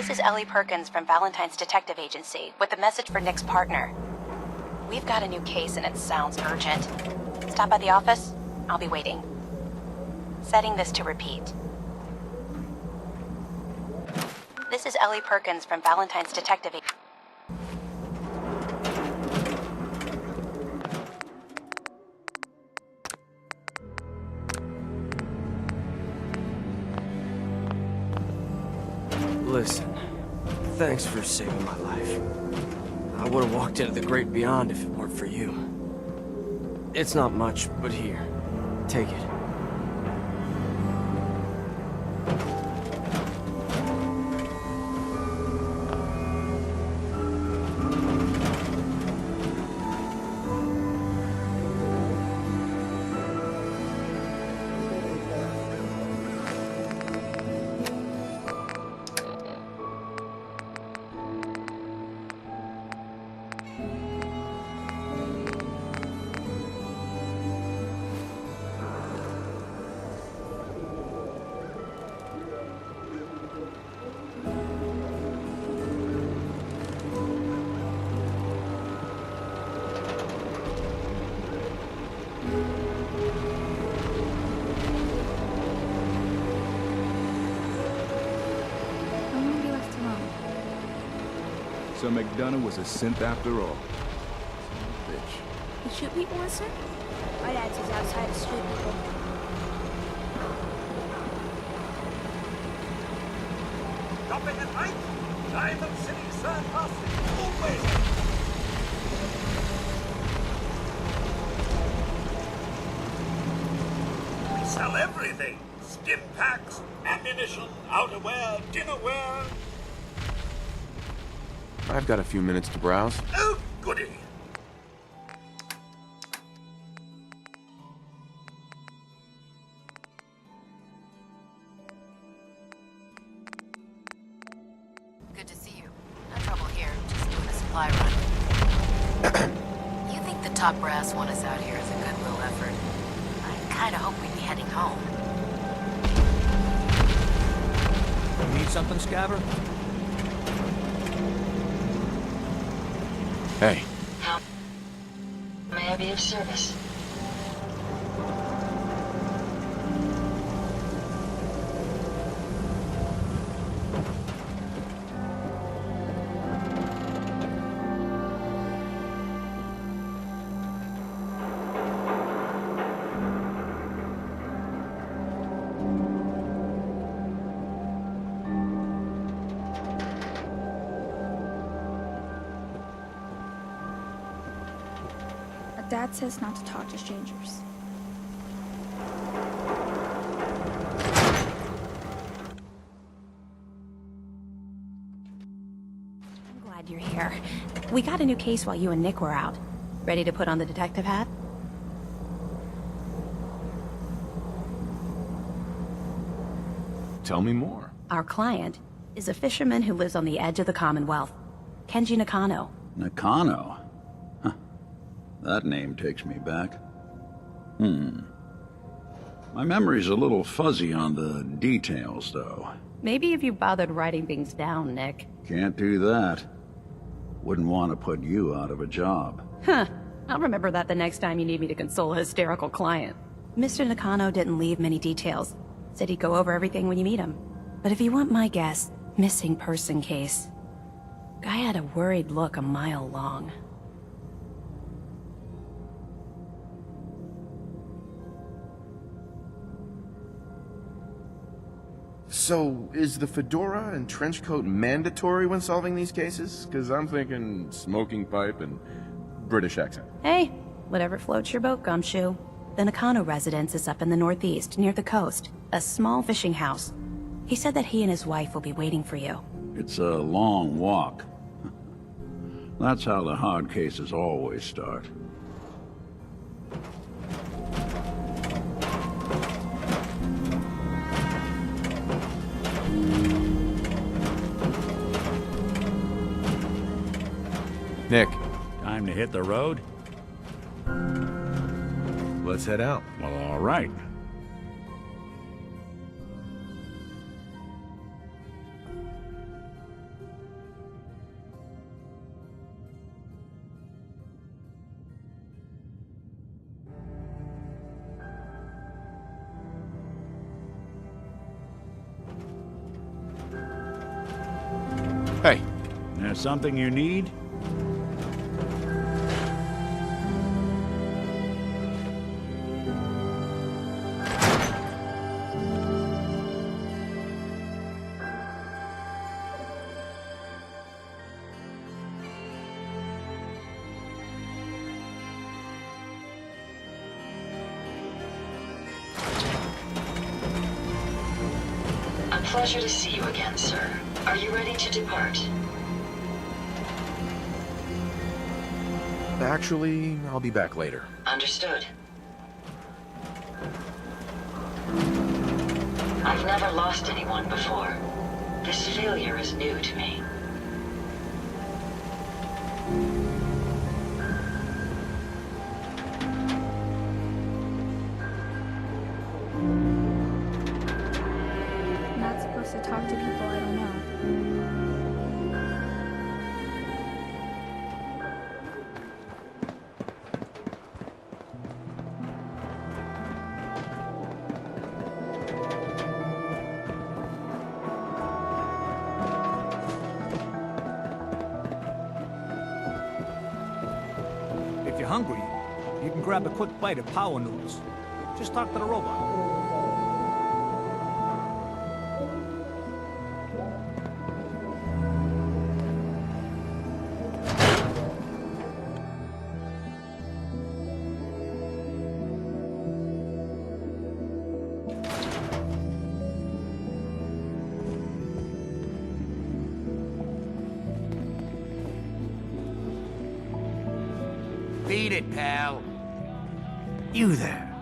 This is Ellie Perkins from Valentine's Detective Agency with a message for Nick's partner. We've got a new case and it sounds urgent. Stop by the office. I'll be waiting. Setting this to repeat. This is Ellie Perkins from Valentine's Detective Agency. Listen, thanks for saving my life. I would have walked into the great beyond if it weren't for you. It's not much, but here, take it. So McDonough was a synth after all. Bitch. You shoot people, sir? My dad's is outside of shooting people. Dropping at night? Diamond City Sun hostage. Always. We sell everything. Stim packs, ammunition, outerwear, dinnerware. I've got a few minutes to browse. Oh, goody. Good to see you. No trouble here. Just doing a supply run. You think the top brass want us out here as a goodwill effort? I kinda hope we'd be heading home. Need something, Scabber? Hey. How may I be of service? Dad says not to talk to strangers. I'm glad you're here. We got a new case while you and Nick were out. Ready to put on the detective hat? Tell me more. Our client is a fisherman who lives on the edge of the Commonwealth. Kenji Nakano. Nakano? Huh. That name takes me back. My memory's a little fuzzy on the details, though. Maybe if you bothered writing things down, Nick. Can't do that. Wouldn't want to put you out of a job. Huh. I'll remember that the next time you need me to console a hysterical client. Mr. Nakano didn't leave many details. Said he'd go over everything when you meet him. But if you want my guess, missing person case. Guy had a worried look a mile long. So, is the fedora and trench coat mandatory when solving these cases? Because I'm thinking smoking pipe and British accent. Hey, whatever floats your boat, Gumshoe. The Nakano residence is up in the northeast, near the coast. A small fishing house. He said that he and his wife will be waiting for you. It's a long walk. That's how the hard cases always start. Nick, Time to hit the road? let's head out. Well, all right. Hey, There's something you need? A pleasure to see you again, sir. Are you ready to depart? actually, I'll be back later. Understood. I've never lost anyone before. This failure is new to me. Not supposed to talk to people I don't know. If you're hungry, you can grab a quick bite of power noodles. Just talk to the robot. Beat it, pal. You there.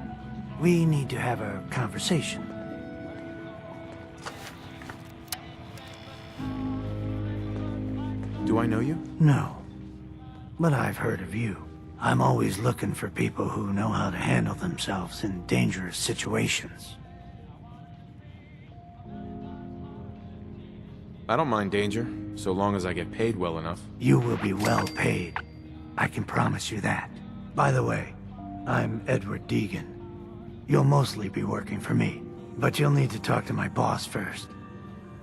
We need to have a conversation. Do I know you? No. But I've heard of you. I'm always looking for people who know how to handle themselves in dangerous situations. I don't mind danger, so long as I get paid well enough. You will be well paid. I can promise you that. By the way, I'm Edward Deegan. You'll mostly be working for me, but you'll need to talk to my boss first.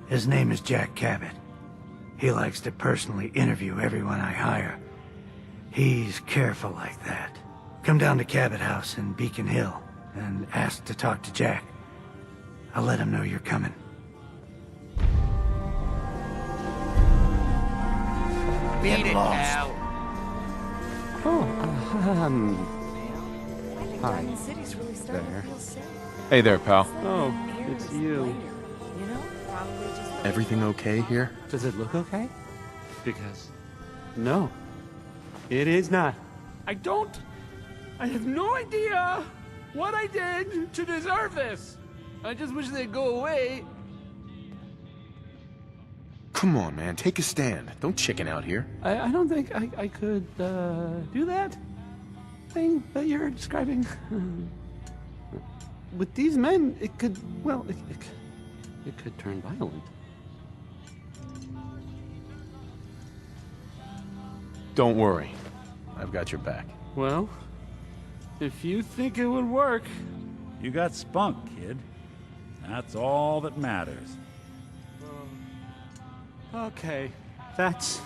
His name is Jack Cabot. He likes to personally interview everyone I hire. He's careful like that. Come down to Cabot House in Beacon Hill and ask to talk to Jack. I'll let him know you're coming. Beat it, lost. pal. Hi. There. Hey there, pal. Oh, it's you. Everything okay here? Does it look okay? Because... no. It is not. I have no idea what I did to deserve this. I just wish they'd go away. Come on, man, take a stand. Don't chicken out here. I don't think I could, do that thing that you're describing. With these men, it could, well, it could turn violent. Don't worry. I've got your back. Well, if you think it would work... You got spunk, kid. That's all that matters. Okay, that's...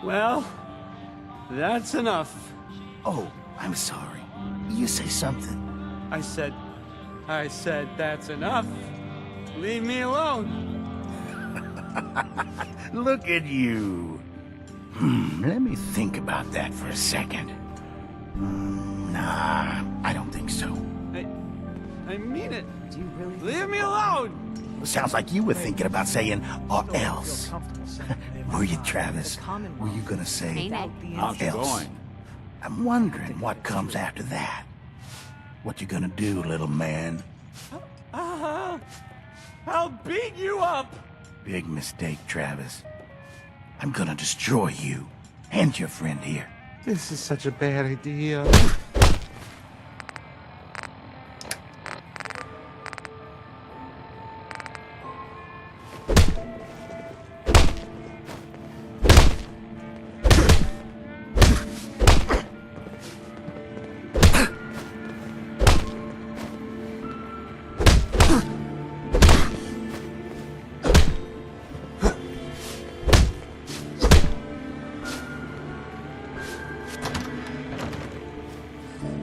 well, that's enough. Oh, I'm sorry. You say something. I said that's enough. Leave me alone. Look at you. Let me think about that for a second. Nah, I don't think so. I mean it. Do you really? Leave me alone. Sounds like you were thinking about saying, or else. Were you, Travis? Were you gonna say, or How's it else? going? I'm wondering what comes after that. What you gonna do, little man? I'll beat you up. Big mistake, Travis. I'm gonna destroy you and your friend here. This is such a bad idea.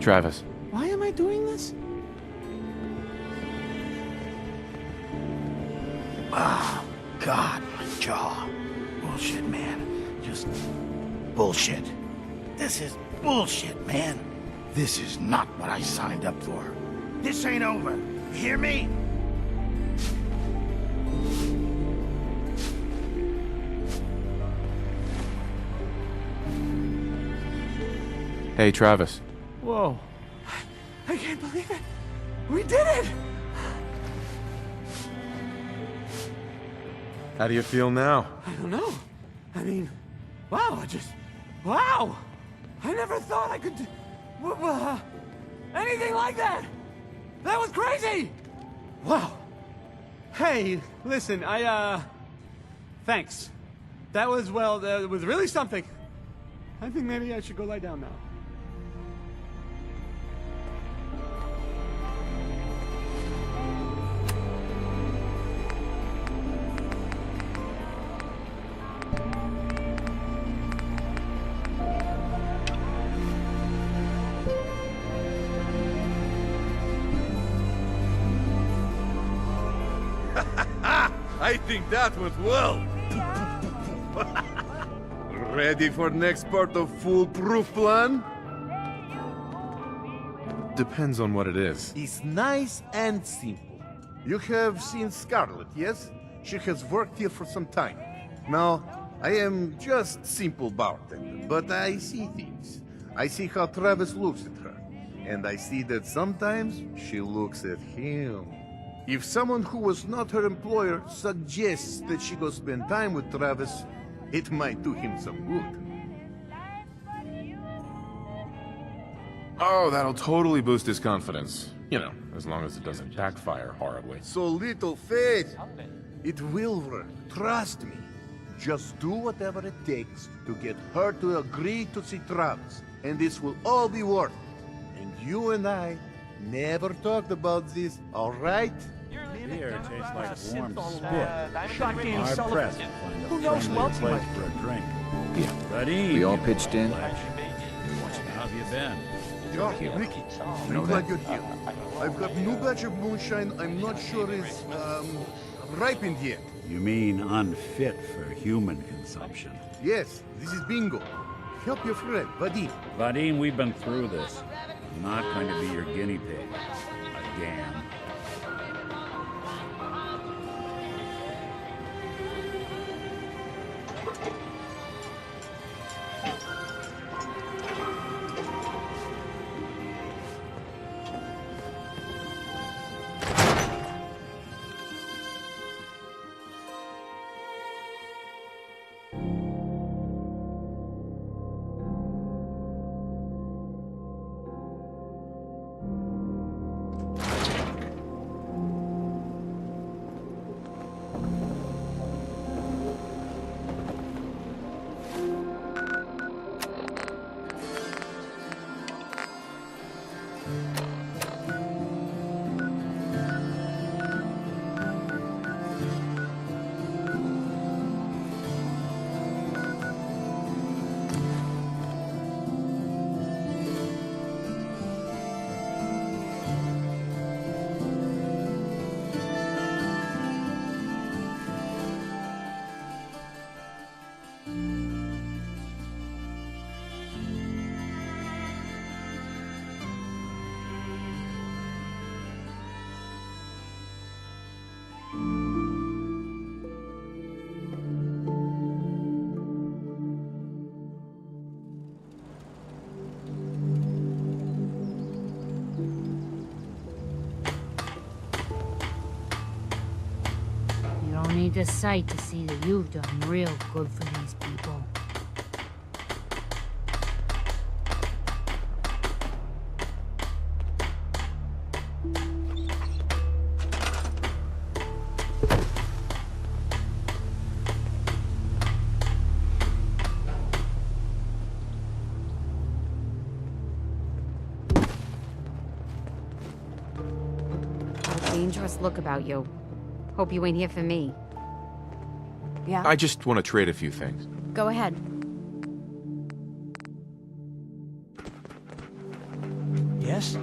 Travis. Why am I doing this? Oh, God, my jaw. Bullshit, man. Just bullshit. This is bullshit, man. This is not what I signed up for. This ain't over. You hear me? Hey, Travis. Whoa. I can't believe it. We did it! How do you feel now? I don't know. I mean, wow, wow! I never thought I could do anything like that! That was crazy! Wow. Hey, listen, thanks. That was really something. I think maybe I should go lie down now. I think that went well. Ready for next part of foolproof plan? Depends on what it is. It's nice and simple. You have seen Scarlet, yes? She has worked here for some time. Now, I am just simple bartender, but I see things. I see how Travis looks at her, and I see that sometimes she looks at him. If someone who was not her employer suggests that she go spend time with Travis, it might do him some good. Oh, that'll totally boost his confidence. You know, as long as it doesn't backfire horribly. So little faith. It will work. Trust me. Just do whatever it takes to get her to agree to see Travis, and this will all be worth it. And you and I never talked about this, all right? Beer tastes like warm spit. Shotgun Hard Sullivan. pressed to find a Who knows friendly who else he place might for a drink. We Buddy, all pitched in. how have you been? Yeah, Ricky, I'm glad you're here. I've got new batch of moonshine I'm not sure is, ripened yet. You mean unfit for human consumption? Yes, this is bingo. Help your friend, Vadim. Vadim, we've been through this. I'm not going to be your guinea pig. Again. You don't need this sight to see that you've done real good for these people. Got a dangerous look about you. Hope you ain't here for me. Yeah? I just want to trade a few things. Go ahead. Yes?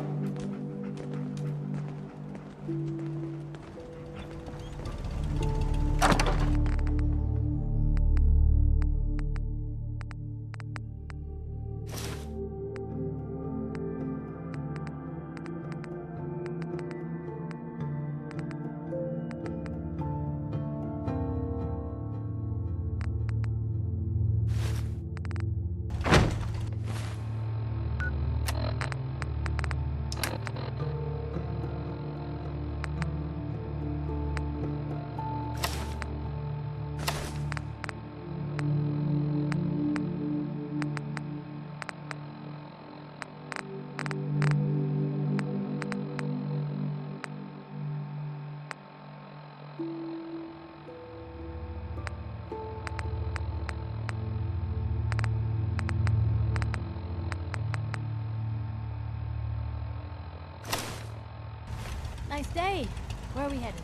Nice day. Where are we headed?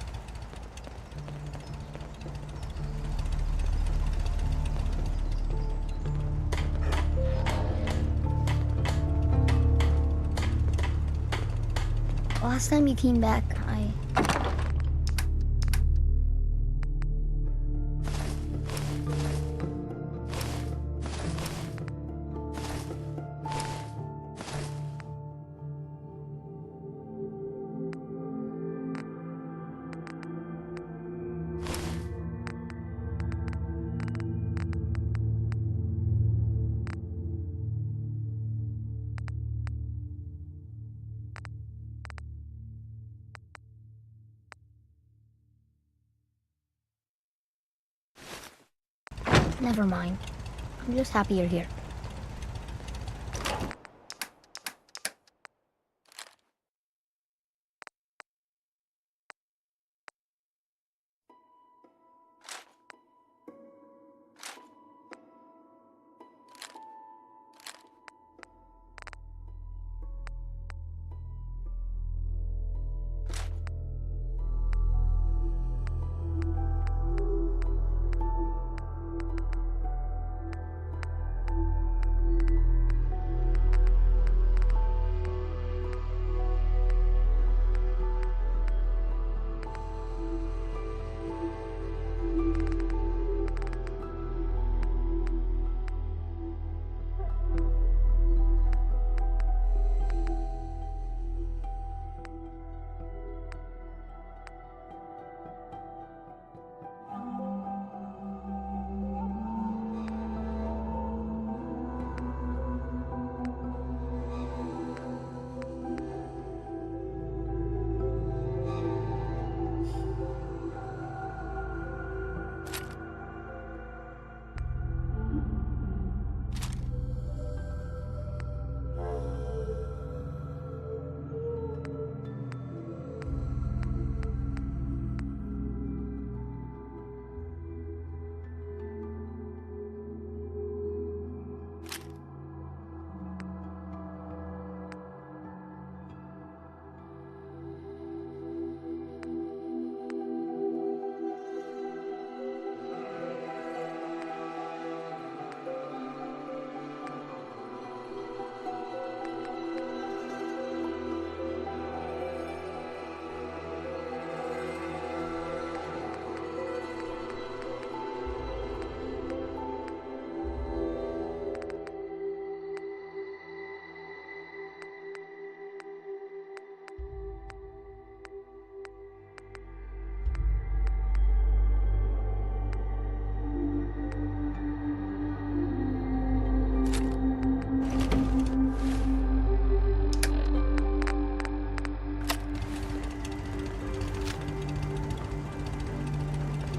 Last time you came back, never mind. I'm just happy you're here.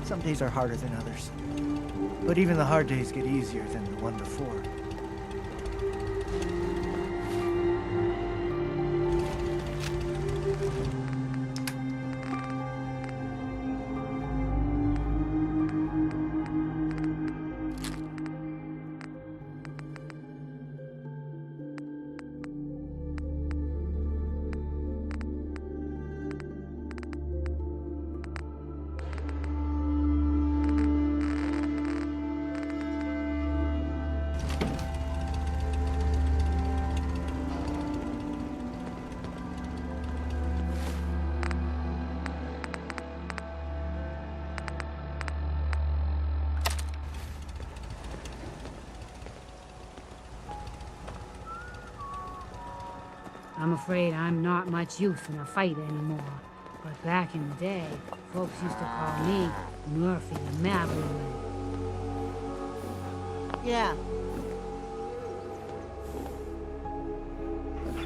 Some days are harder than others. But even the hard days get easier than the one before. I'm afraid I'm not much use in a fight anymore. But back in the day, folks used to call me Murphy the Madwoman. Yeah.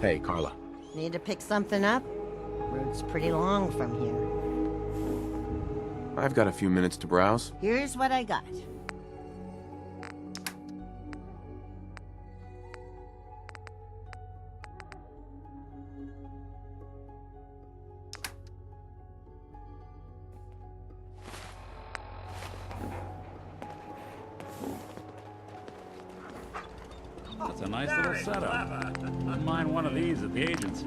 Hey, Carla. Need to pick something up? Route's pretty long from here. I've got a few minutes to browse. Here's what I got. That's a nice little setup. Wouldn't mind one of these at the agency.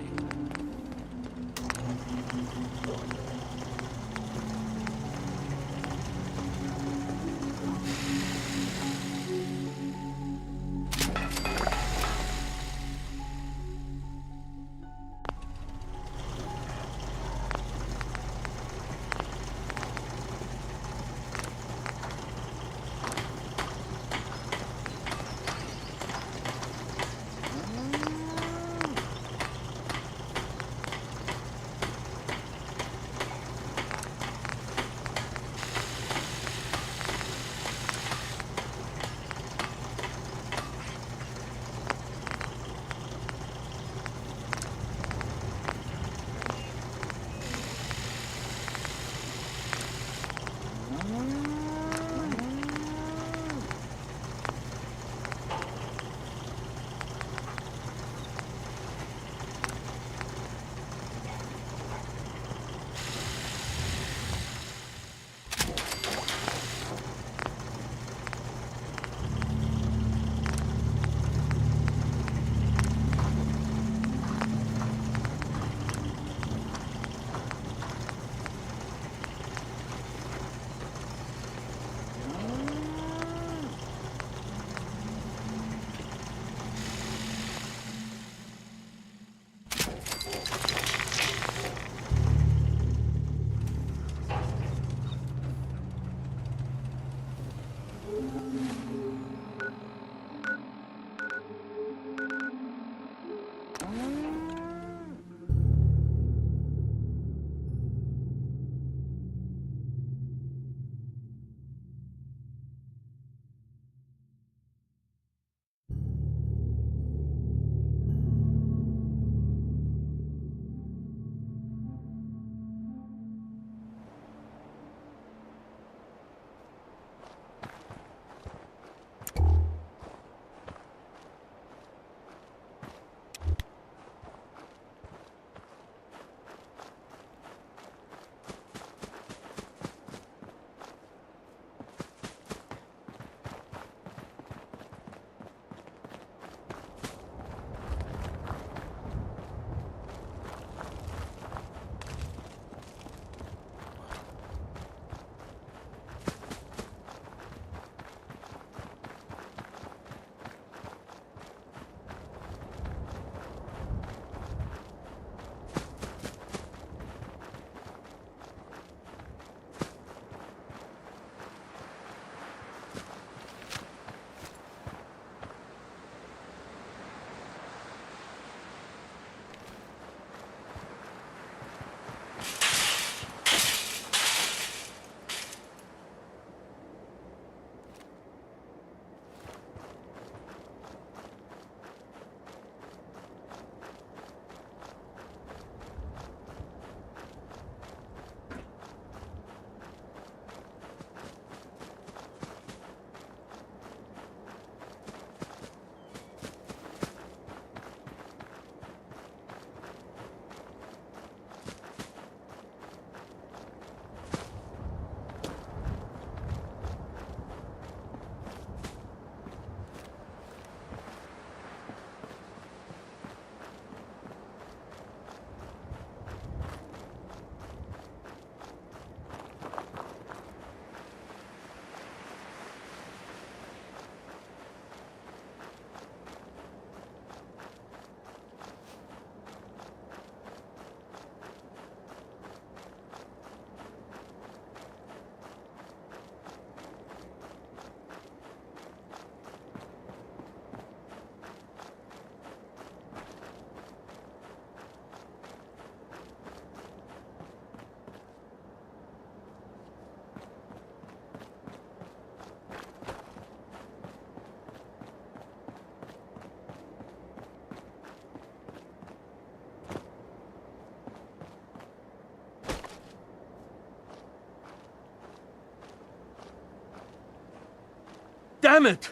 Damn it!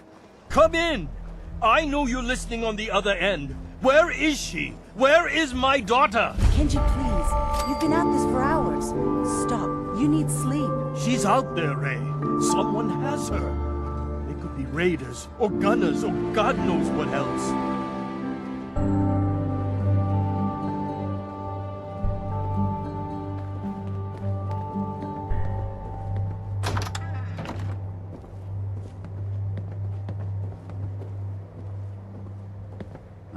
Come in! I know you're listening on the other end. Where is she? Where is my daughter? Kenji, please. You've been at this for hours. Stop. You need sleep. She's out there, Ray. Someone has her. They could be raiders, or gunners, or God knows what else.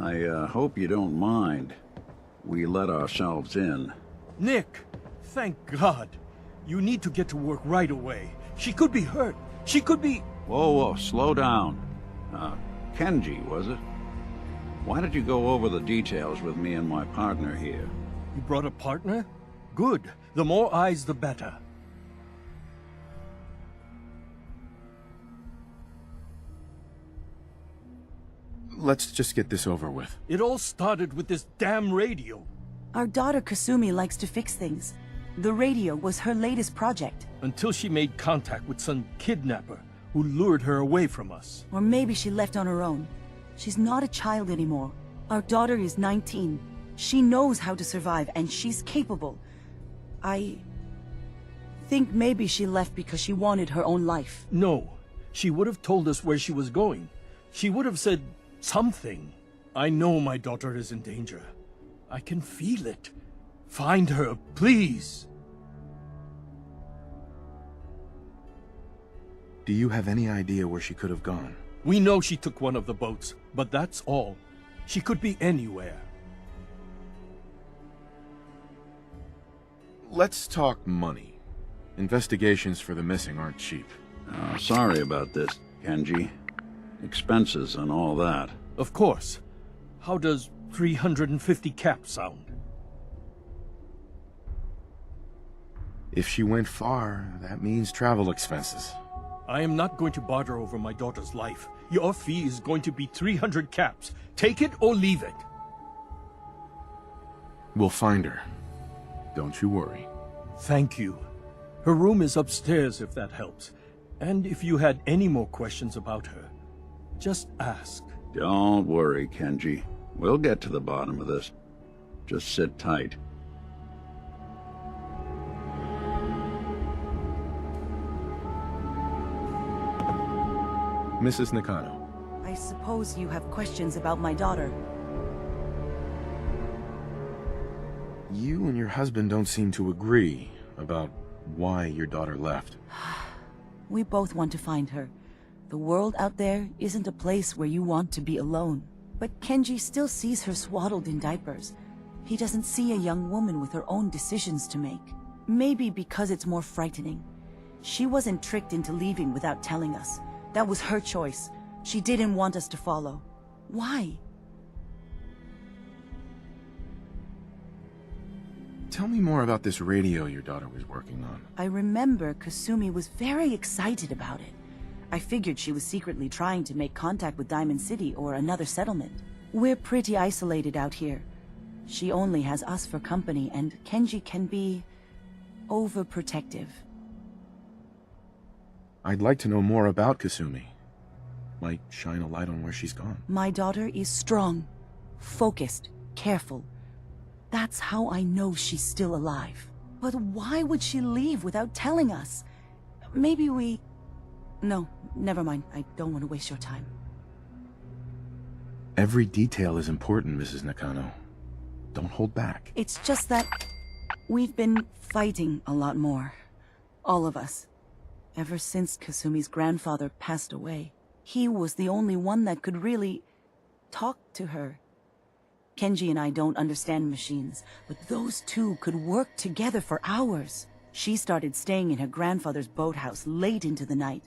I hope you don't mind. We let ourselves in. Nick, thank God. You need to get to work right away. She could be hurt. She could be... Whoa, slow down. Kenji, was it? Why did you go over the details with me and my partner here? You brought a partner? Good. The more eyes, the better. Let's just get this over with. It all started with this damn radio. Our daughter Kasumi likes to fix things. The radio was her latest project. Until she made contact with some kidnapper who lured her away from us. Or maybe she left on her own. She's not a child anymore. Our daughter is 19. She knows how to survive, and she's capable. I think maybe she left because she wanted her own life. No. She would have told us where she was going. She would have said something. I know my daughter is in danger. I can feel it. Find her, please. Do you have any idea where she could have gone? We know she took one of the boats, but that's all. She could be anywhere. Let's talk money. Investigations for the missing aren't cheap. Sorry about this, Kenji. Expenses and all that. Of course. How does 350 caps sound? If she went far, that means travel expenses. I am not going to barter over my daughter's life. Your fee is going to be 300 caps. Take it or leave it. We'll find her. Don't you worry. Thank you. Her room is upstairs if that helps. And if you had any more questions about her, just ask. Don't worry, Kenji. We'll get to the bottom of this. Just sit tight. Mrs. Nakano. I suppose you have questions about my daughter. You and your husband don't seem to agree about why your daughter left. We both want to find her. The world out there isn't a place where you want to be alone. But Kenji still sees her swaddled in diapers. He doesn't see a young woman with her own decisions to make. Maybe because it's more frightening. She wasn't tricked into leaving without telling us. That was her choice. She didn't want us to follow. Why? Tell me more about this radio your daughter was working on. I remember Kasumi was very excited about it. I figured she was secretly trying to make contact with Diamond City or another settlement. We're pretty isolated out here. She only has us for company, and Kenji can be overprotective. I'd like to know more about Kasumi. Might shine a light on where she's gone. My daughter is strong, focused, careful. That's how I know she's still alive. But why would she leave without telling us? Maybe we... No, never mind. I don't want to waste your time. Every detail is important, Mrs. Nakano. Don't hold back. It's just that we've been fighting a lot more. All of us. Ever since Kasumi's grandfather passed away. He was the only one that could really talk to her. Kenji and I don't understand machines, but those two could work together for hours. She started staying in her grandfather's boathouse late into the night.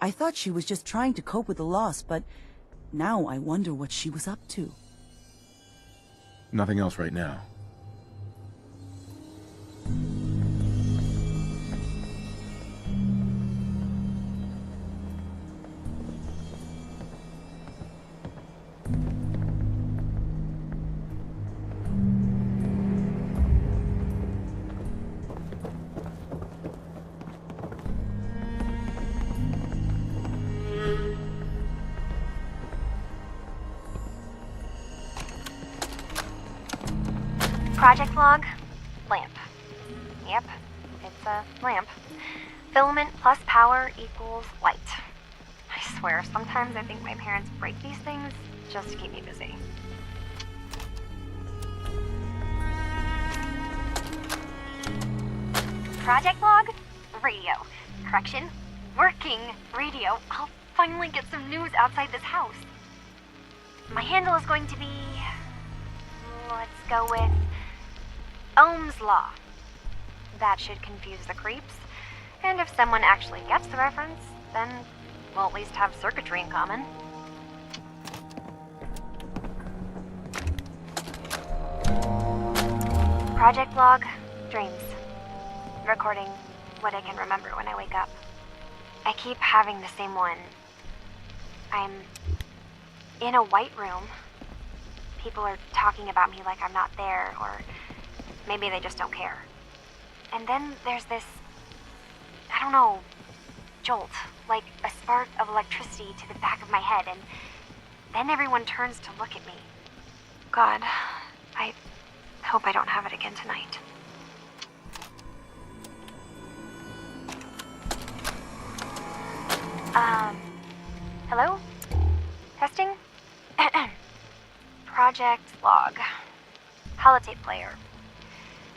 I thought she was just trying to cope with the loss, but now I wonder what she was up to. Nothing else right now. Project log, lamp. Yep, it's a lamp. Filament plus power equals light. I swear, sometimes I think my parents break these things just to keep me busy. Project log, radio. Correction, working radio. I'll finally get some news outside this house. My handle is going to be... let's go with... Ohm's Law. That should confuse the creeps. And if someone actually gets the reference, then we'll at least have circuitry in common. Project log, dreams. Recording what I can remember when I wake up. I keep having the same one. I'm in a white room. People are talking about me like I'm not there, or maybe they just don't care. And then there's this, I don't know, jolt, like a spark of electricity to the back of my head, and then everyone turns to look at me. God, I hope I don't have it again tonight. Hello? Testing? Project log. Holotape player.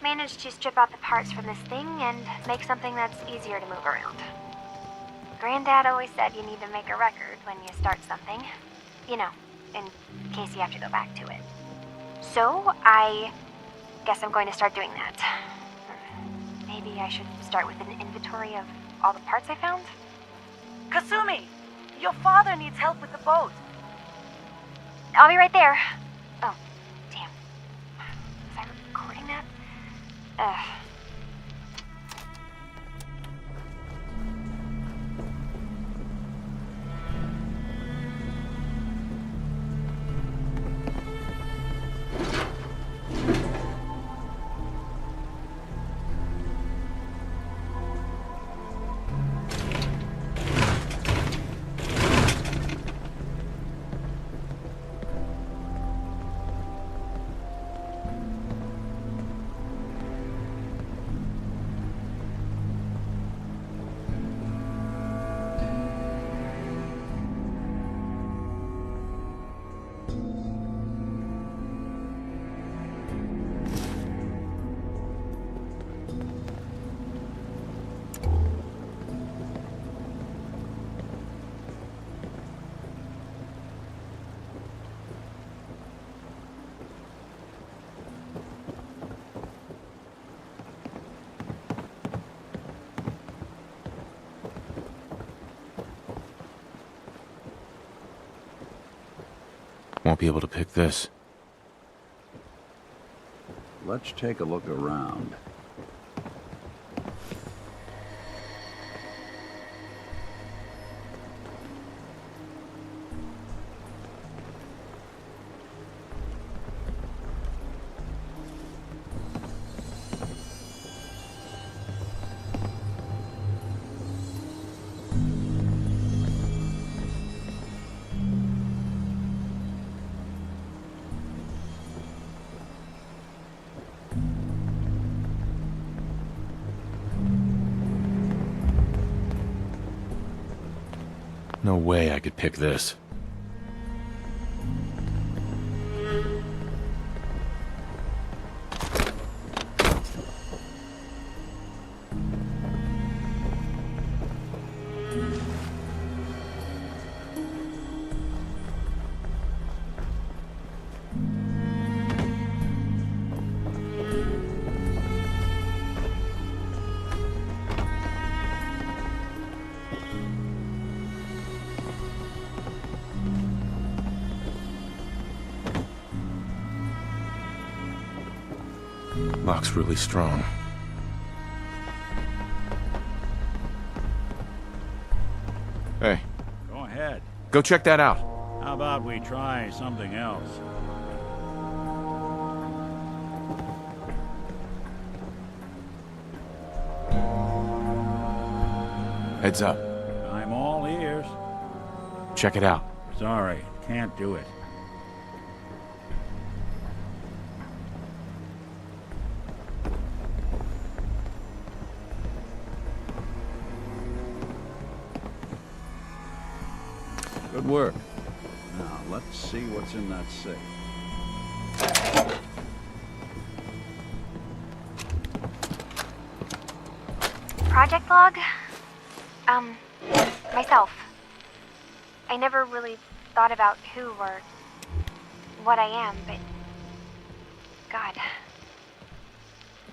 Managed to strip out the parts from this thing and make something that's easier to move around. Granddad always said you need to make a record when you start something. You know, in case you have to go back to it. So, I guess I'm going to start doing that. Maybe I should start with an inventory of all the parts I found? Kasumi! Your father needs help with the boat. I'll be right there. Oh, damn. Was I recording that? Won't be able to pick this. Let's take a look around. No way I could pick this. Lock's really strong. Hey. Go ahead. Go check that out. How about we try something else? Heads up. I'm all ears. Check it out. Sorry, can't do it. Good work. Now, let's see what's in that safe. Project log? Myself. I never really thought about who or what I am, but... God.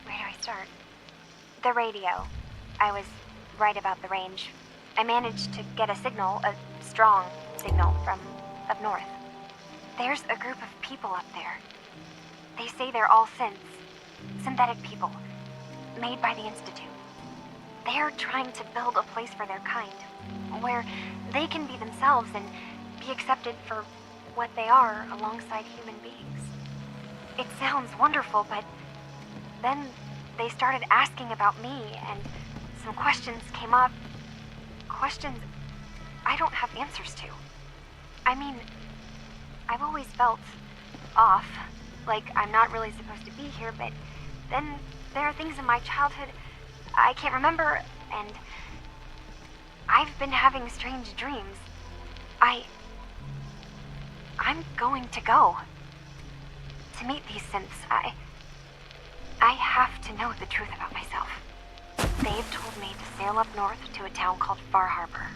Where do I start? The radio. I was right about the range. I managed to get a signal, a strong signal, from up north. There's a group of people up there. They say they're all synths. Synthetic people. Made by the Institute. They're trying to build a place for their kind, where they can be themselves and be accepted for what they are alongside human beings. It sounds wonderful, but then they started asking about me, and some questions came up. Questions I don't have answers to. I mean, I've always felt off, like I'm not really supposed to be here, but then there are things in my childhood I can't remember, and I've been having strange dreams. I'm going to go. To meet these synths, I have to know the truth about myself. They've told me to sail up north to a town called Far Harbor.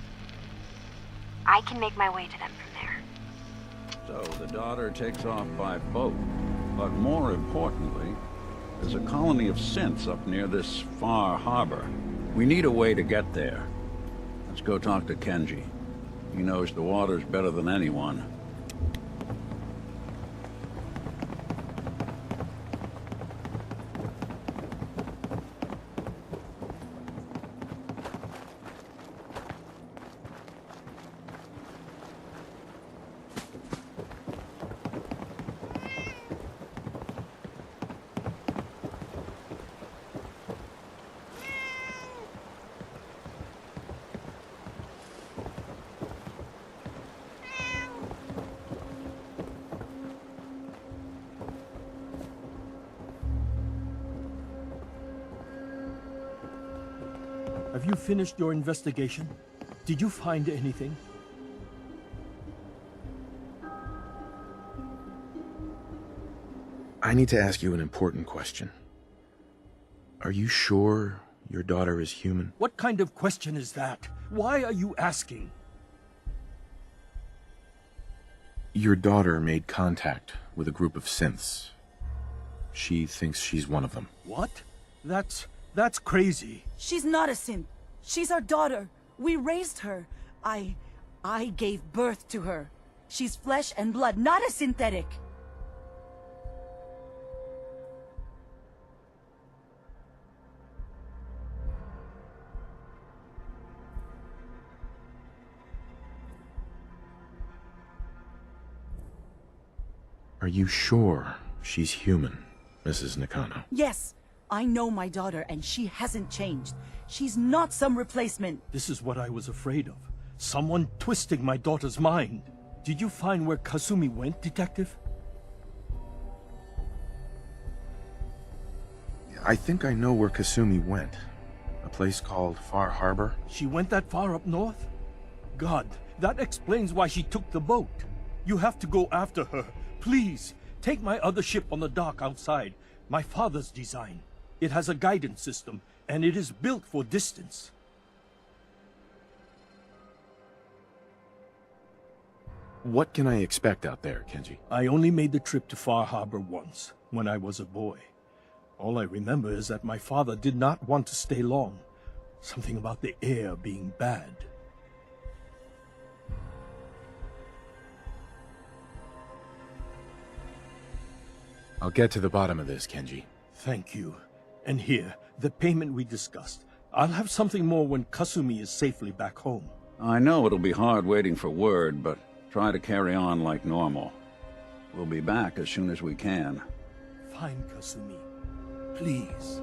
I can make my way to them from there. So the daughter takes off by boat. But more importantly, there's a colony of synths up near this Far Harbor. We need a way to get there. Let's go talk to Kenji. He knows the waters better than anyone. Have you finished your investigation? Did you find anything? I need to ask you an important question. Are you sure your daughter is human? What kind of question is that? Why are you asking? Your daughter made contact with a group of synths. She thinks she's one of them. What? That's crazy. She's not a synth. She's our daughter. We raised her. I gave birth to her. She's flesh and blood, not a synthetic. Are you sure she's human, Mrs. Nakano? Yes, I know my daughter, and she hasn't changed. She's not some replacement. This is what I was afraid of. Someone twisting my daughter's mind. Did you find where Kasumi went, Detective? I think I know where Kasumi went. A place called Far Harbor. She went that far up north? God, that explains why she took the boat. You have to go after her. Please, take my other ship on the dock outside. My father's design. It has a guidance system, and it is built for distance. What can I expect out there, Kenji? I only made the trip to Far Harbor once, when I was a boy. All I remember is that my father did not want to stay long. Something about the air being bad. I'll get to the bottom of this, Kenji. Thank you. And here, the payment we discussed. I'll have something more when Kasumi is safely back home. I know it'll be hard waiting for word, but try to carry on like normal. We'll be back as soon as we can. Find Kasumi. Please.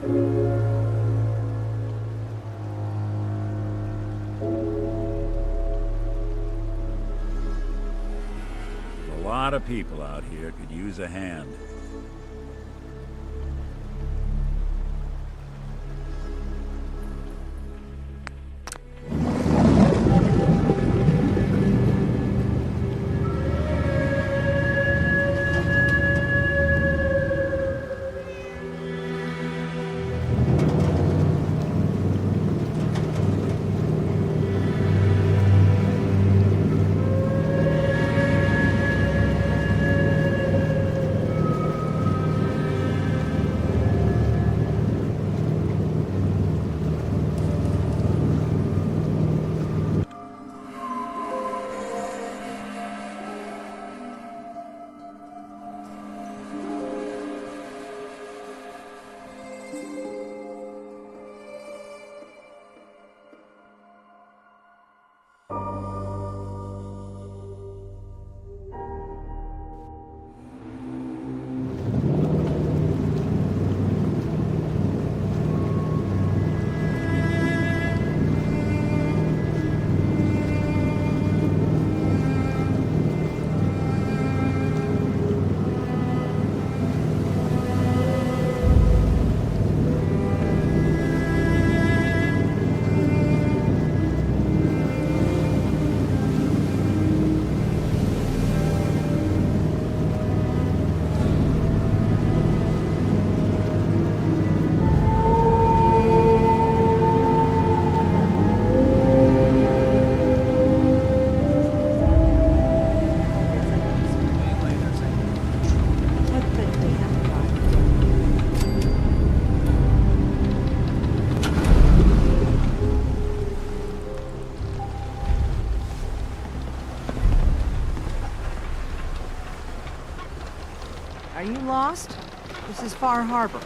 A lot of people out here could use a hand. Are you lost? This is Far Harbor.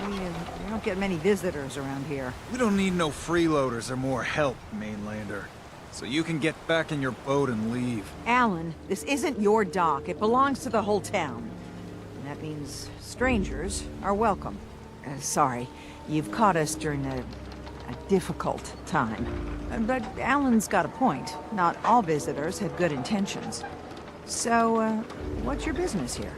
We don't get many visitors around here. We don't need no freeloaders or more help, mainlander. So you can get back in your boat and leave. Alan, this isn't your dock. It belongs to the whole town. And that means strangers are welcome. Sorry, you've caught us during a difficult time. But Alan's got a point. Not all visitors have good intentions. So, what's your business here?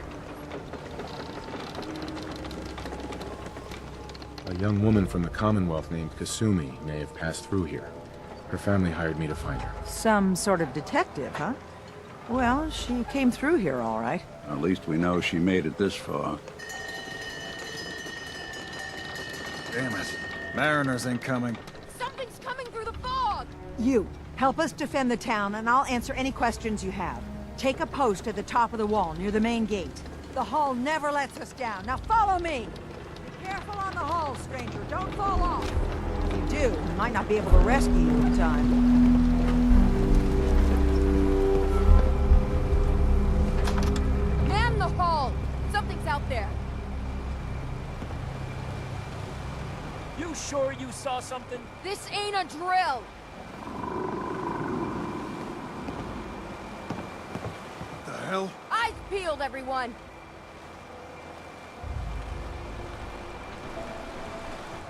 A young woman from the Commonwealth named Kasumi may have passed through here. Her family hired me to find her. Some sort of detective, huh? Well, she came through here all right. At least we know she made it this far. Damn it. Mariners incoming. Something's coming through the fog! You, help us defend the town, and I'll answer any questions you have. Take a post at the top of the wall, near the main gate. The hull never lets us down. Now follow me! Be careful on the hull, stranger. Don't fall off. If you do, we might not be able to rescue you in time. Man the hull! Something's out there. You sure you saw something? This ain't a drill! The hell? Eyes peeled, everyone!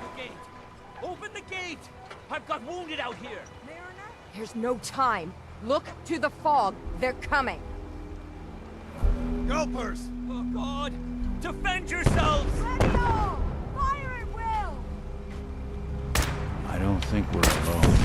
The gate! Open the gate! I've got wounded out here! There's no time. Look to the fog. They're coming. Gulpers! Oh, God! Defend yourselves! Ready all! Fire at will! I don't think we're alone.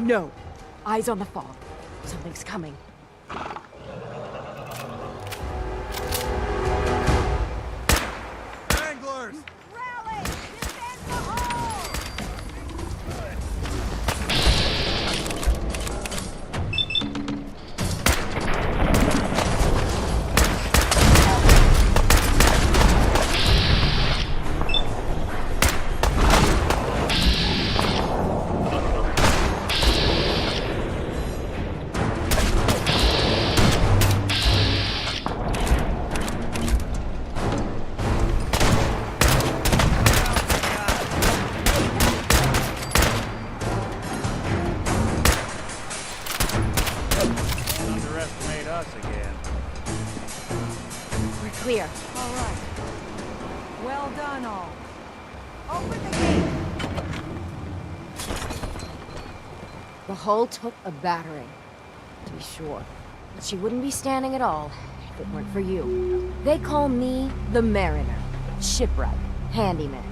No. Eyes on the fog. Something's coming. Anglers! Rally! Defend the hole! Underestimate us again. We're clear. All right. Well done, all. Open the gate! The hull took a battering, to be sure. But she wouldn't be standing at all if it weren't for you. They call me the Mariner, shipwright, handyman,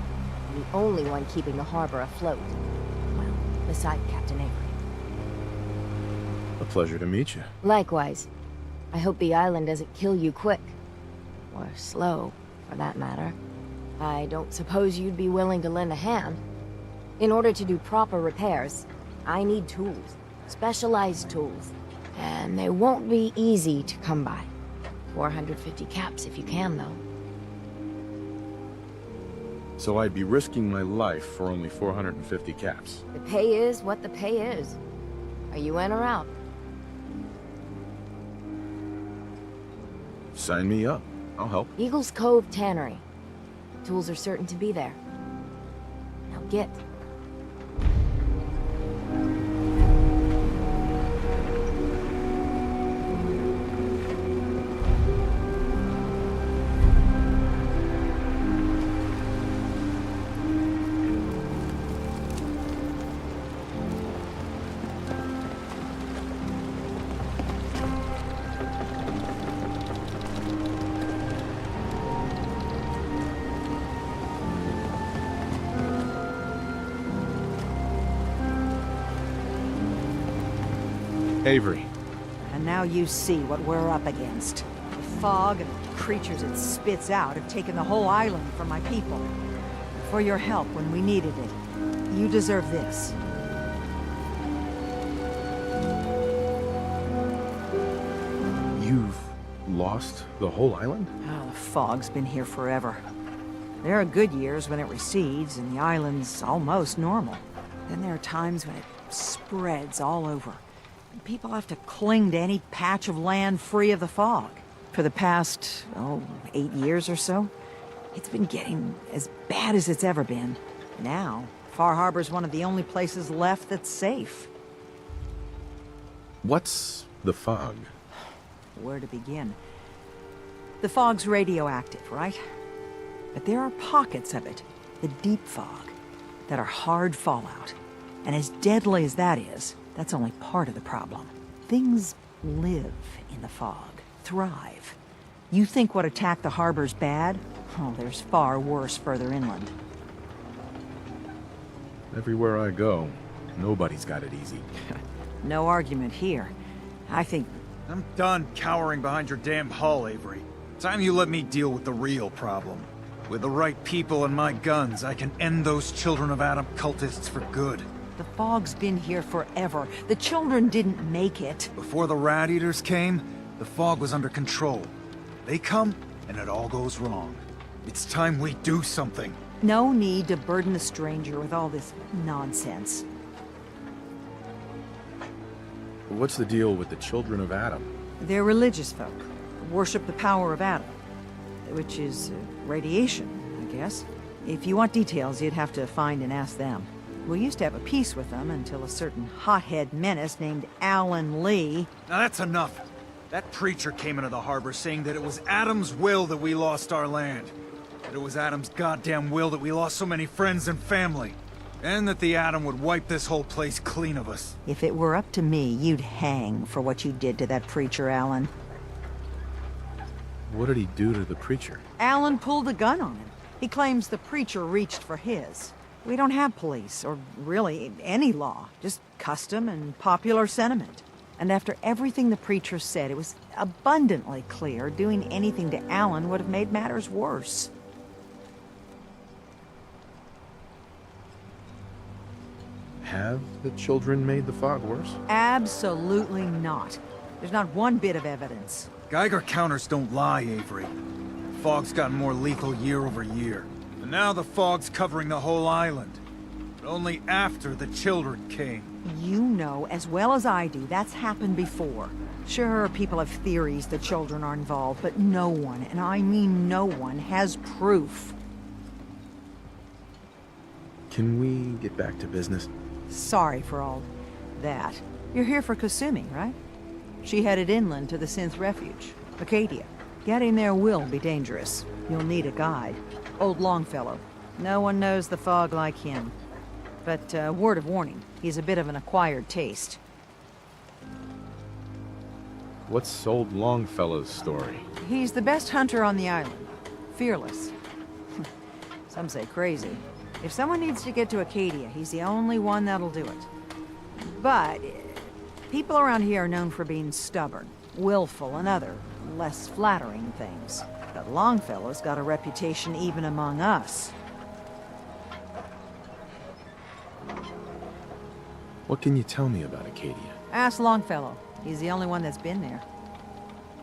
and the only one keeping the harbor afloat. Well, beside Captain Avery. A pleasure to meet you. Likewise. I hope the island doesn't kill you quick. Or slow, for that matter. I don't suppose you'd be willing to lend a hand. In order to do proper repairs, I need tools. Specialized tools. And they won't be easy to come by. 450 caps if you can, though. So I'd be risking my life for only 450 caps. The pay is what the pay is. Are you in or out? Sign me up. I'll help. Eagles Cove Tannery. Tools are certain to be there. Now get. Avery. And now you see what we're up against. The fog and the creatures it spits out have taken the whole island from my people. For your help when we needed it. You deserve this. You've lost the whole island? Oh, the fog's been here forever. There are good years when it recedes and the island's almost normal. Then there are times when it spreads all over. And people have to cling to any patch of land free of the fog. For the past, 8 years or so, it's been getting as bad as it's ever been. Now, Far Harbor's one of the only places left that's safe. What's the fog? Where to begin? The fog's radioactive, right? But there are pockets of it, the deep fog, that are hard fallout. And as deadly as that is, that's only part of the problem. Things live in the fog, thrive. You think what attacked the harbor's bad? Oh, there's far worse further inland. Everywhere I go, nobody's got it easy. No argument here. I think... I'm done cowering behind your damn hull, Avery. Time you let me deal with the real problem. With the right people and my guns, I can end those Children of Adam cultists for good. The fog's been here forever. The children didn't make it. Before the Rat Eaters came, the fog was under control. They come, and it all goes wrong. It's time we do something. No need to burden a stranger with all this nonsense. What's the deal with the Children of Adam? They're religious folk. Worship the power of Adam. Which is radiation, I guess. If you want details, you'd have to find and ask them. We used to have a peace with them until a certain hothead menace named Alan Lee... Now that's enough. That preacher came into the harbor saying that it was Adam's will that we lost our land. That it was Adam's goddamn will that we lost so many friends and family. And that the Atom would wipe this whole place clean of us. If it were up to me, you'd hang for what you did to that preacher, Alan. What did he do to the preacher? Alan pulled a gun on him. He claims the preacher reached for his. We don't have police, or really any law, just custom and popular sentiment. And after everything the preacher said, it was abundantly clear doing anything to Alan would have made matters worse. Have the children made the fog worse? Absolutely not. There's not one bit of evidence. Geiger counters don't lie, Avery. The fog's gotten more lethal year over year. And now the fog's covering the whole island. But only after the children came. You know as well as I do that's happened before. Sure, people have theories the children are involved, but no one, and I mean no one, has proof. Can we get back to business? Sorry for all that. You're here for Kasumi, right? She headed inland to the Synth Refuge, Acadia. Getting there will be dangerous. You'll need a guide. Old Longfellow. No one knows the fog like him. But, word of warning, he's a bit of an acquired taste. What's old Longfellow's story? He's the best hunter on the island. Fearless. Some say crazy. If someone needs to get to Acadia, he's the only one that'll do it. But people around here are known for being stubborn, willful, and other, less flattering things. But Longfellow's got a reputation even among us. What can you tell me about Acadia? Ask Longfellow. He's the only one that's been there.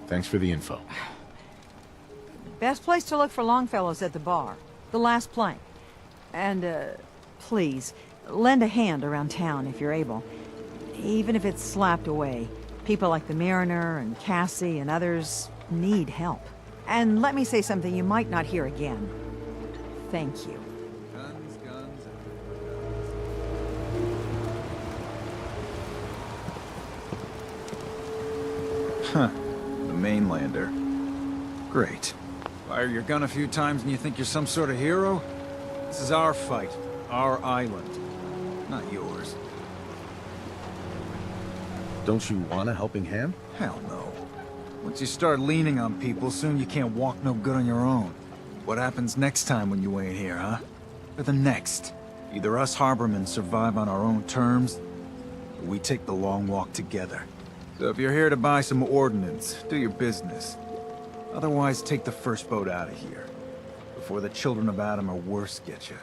Thanks for the info. Best place to look for Longfellow's at the bar. The last plank. And, please, lend a hand around town if you're able. Even if it's slapped away. People like the Mariner and Cassie and others need help. And let me say something you might not hear again. Thank you. Guns, guns, Huh. The mainlander. Great. Fire your gun a few times and you think you're some sort of hero? This is our fight. Our island. Not yours. Don't you want a helping hand? Hell no. Once you start leaning on people, soon you can't walk no good on your own. What happens next time when you ain't here, huh? Or the next? Either us harbormen survive on our own terms, or we take the long walk together. So if you're here to buy some ordnance, do your business. Otherwise, take the first boat out of here, before the children of Adam or worse get you.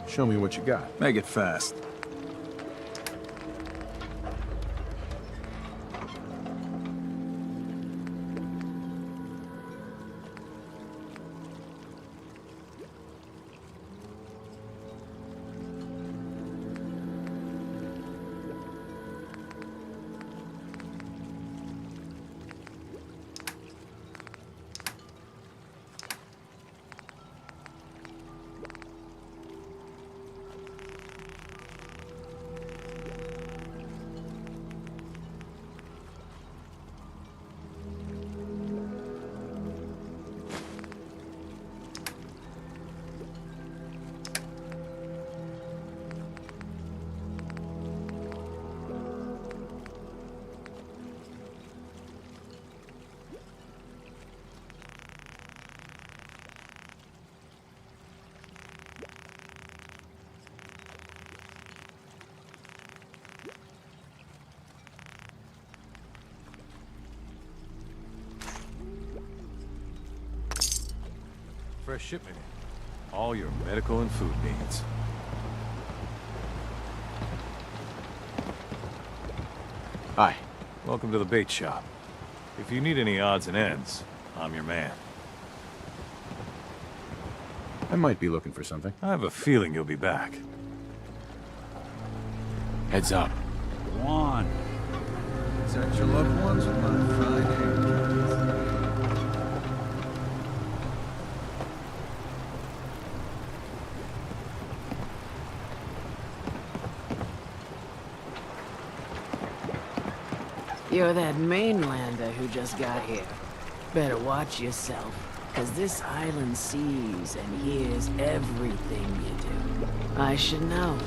Show me what you got. Make it fast. Fresh shipment in. All your medical and food needs. Hi. Welcome to the bait shop. If you need any odds and ends, I'm your man. I might be looking for something. I have a feeling you'll be back. Heads up. Go on. Protect your loved ones with my fine hand. You're that mainlander who just got here. Better watch yourself, cause this island sees and hears everything you do. I should know.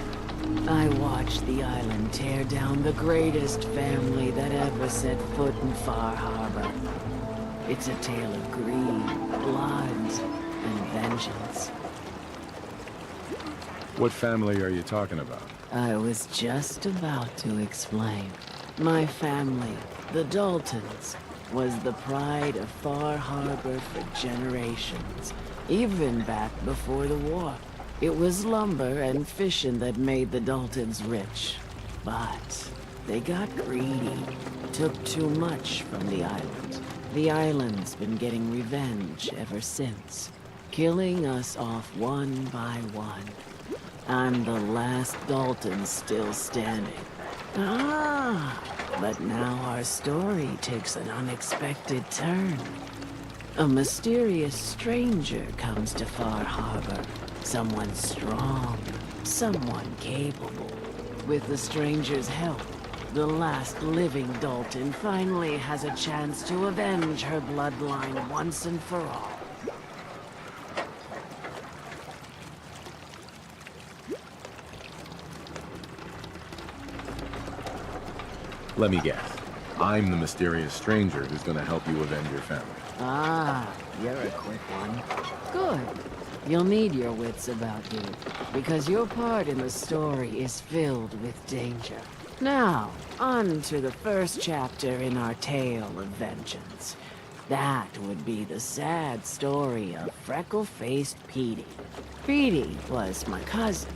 I watched the island tear down the greatest family that ever set foot in Far Harbor. It's a tale of greed, blood, and vengeance. What family are you talking about? I was just about to explain. My family, the Daltons, was the pride of Far Harbor for generations, even back before the war. It was lumber and fishing that made the Daltons rich. But they got greedy, took too much from the island. The island's been getting revenge ever since, killing us off one by one. I'm the last Dalton still standing. But now our story takes an unexpected turn. A mysterious stranger comes to Far Harbor. Someone strong, someone capable. With the stranger's help, the last living Dalton finally has a chance to avenge her bloodline once and for all. Let me guess. I'm the mysterious stranger who's gonna help you avenge your family. You're a quick one. Good. You'll need your wits about you, because your part in the story is filled with danger. Now, on to the first chapter in our tale of vengeance. That would be the sad story of freckle-faced Petey. Petey was my cousin.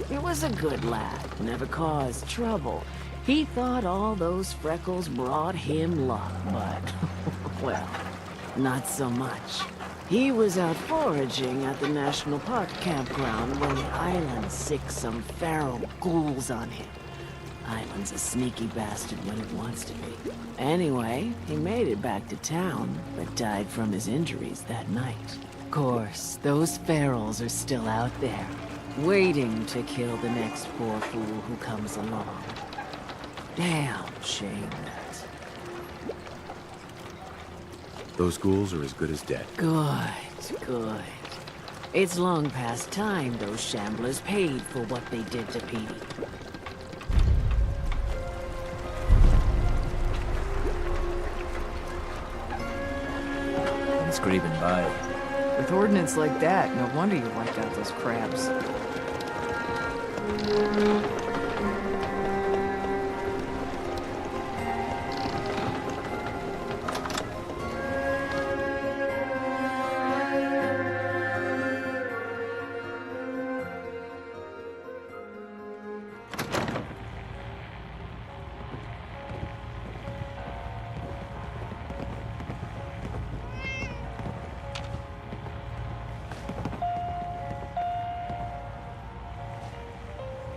He was a good lad, never caused trouble. He thought all those freckles brought him luck, but, well, not so much. He was out foraging at the National Park campground when the island sicked some feral ghouls on him. Island's a sneaky bastard when it wants to be. Anyway, he made it back to town, but died from his injuries that night. Of course, those ferals are still out there, waiting to kill the next poor fool who comes along. Damn shame that. Those ghouls are as good as dead. Good. It's long past time those shamblers paid for what they did to Petey. Scraping by. With ordnance like that, no wonder you wiped out those crabs.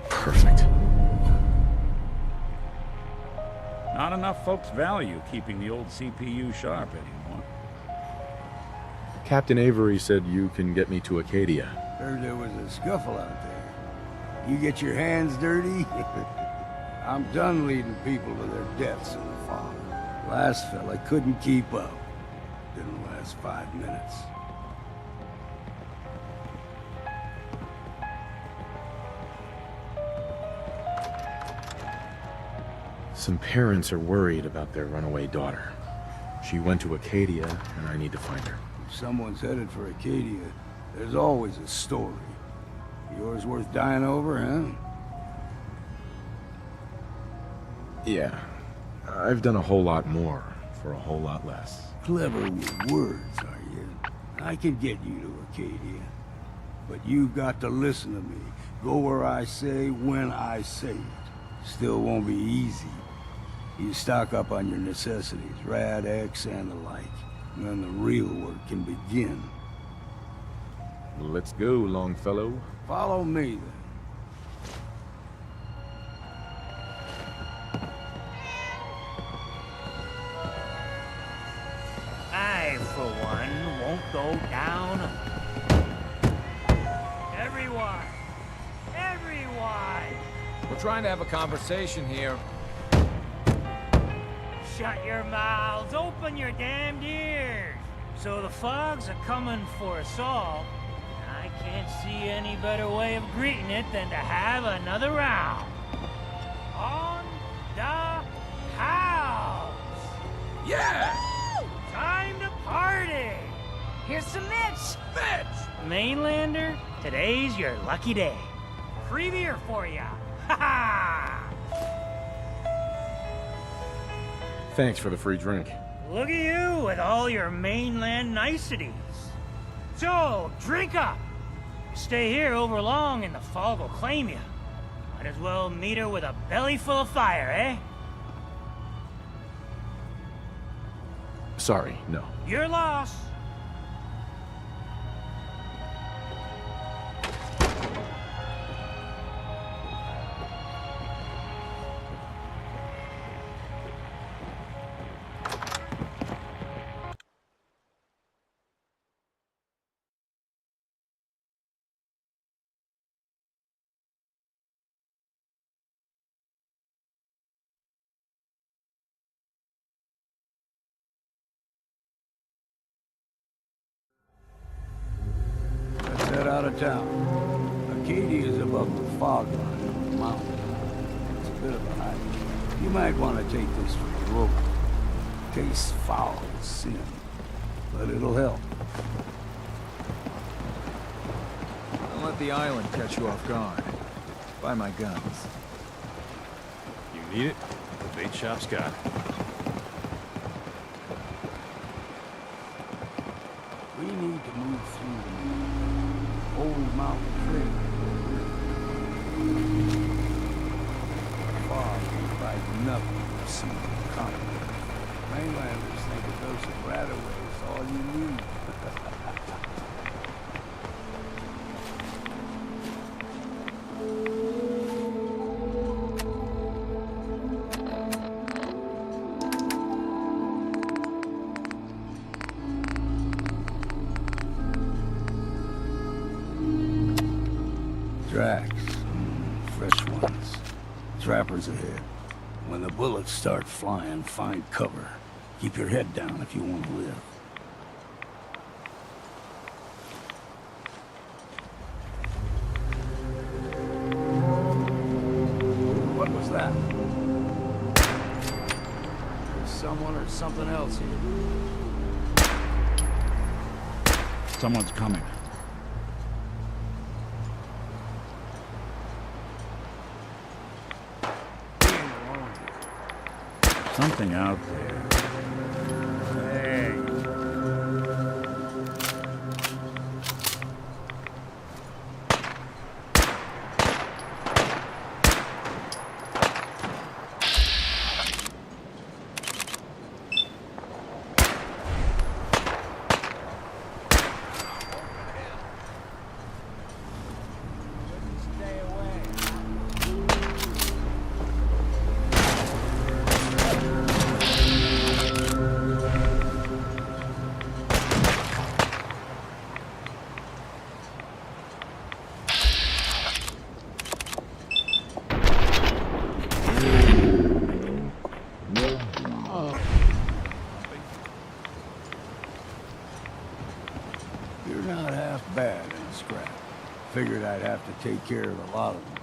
Perfect. Not enough folks value keeping the old CPU sharp anymore. Captain Avery said you can get me to Acadia. Heard there was a scuffle out there. You get your hands dirty? I'm done leading people to their deaths in the farm. Last fella couldn't keep up. Didn't last 5 minutes. Some parents are worried about their runaway daughter. She went to Acadia, and I need to find her. If someone's headed for Acadia, there's always a story. Yours worth dying over, huh? Yeah. I've done a whole lot more for a whole lot less. Clever with words, are you? I could get you to Acadia. But you've got to listen to me. Go where I say, when I say it. Still won't be easy. You stock up on your necessities, Rad, X, and the like. And then the real work can begin. Let's go, Longfellow. Follow me, then. I, for one, won't go down. Everyone! We're trying to have a conversation here. Shut your mouths, open your damned ears. So the fogs are coming for us all. I can't see any better way of greeting it than to have another round. On the house! Yeah! Woo! Time to party! Here's some Mitch! Mitch! Mainlander, today's your lucky day. free beer for ya. Ha ha! Thanks for the free drink. Look at you with all your mainland niceties. So, drink up. You stay here over long and the fog will claim you. Might as well meet her with a belly full of fire, eh? Sorry, no. Your loss. Let's head out of town. Acadia is above the fog line on the mountain. It's a bit of a hike. You might want to take this for the road. Tastes foul as sin, but it'll help. Don't let the island catch you off guard. Buy my guns. You need it? The bait shop's got it. We need to move through the old mountain trail. Fog ain't like nothing you've seen in the continent. Mainlanders think a dose of Radaway is all you need. Tracks. Fresh ones. Trappers ahead. When the bullets start flying, find cover. Keep your head down if you want to live. What was that? There's someone or something else here. Someone's coming. Something out there. Hey. You're not half bad in a scrap. Figured I'd have to take care of a lot of them.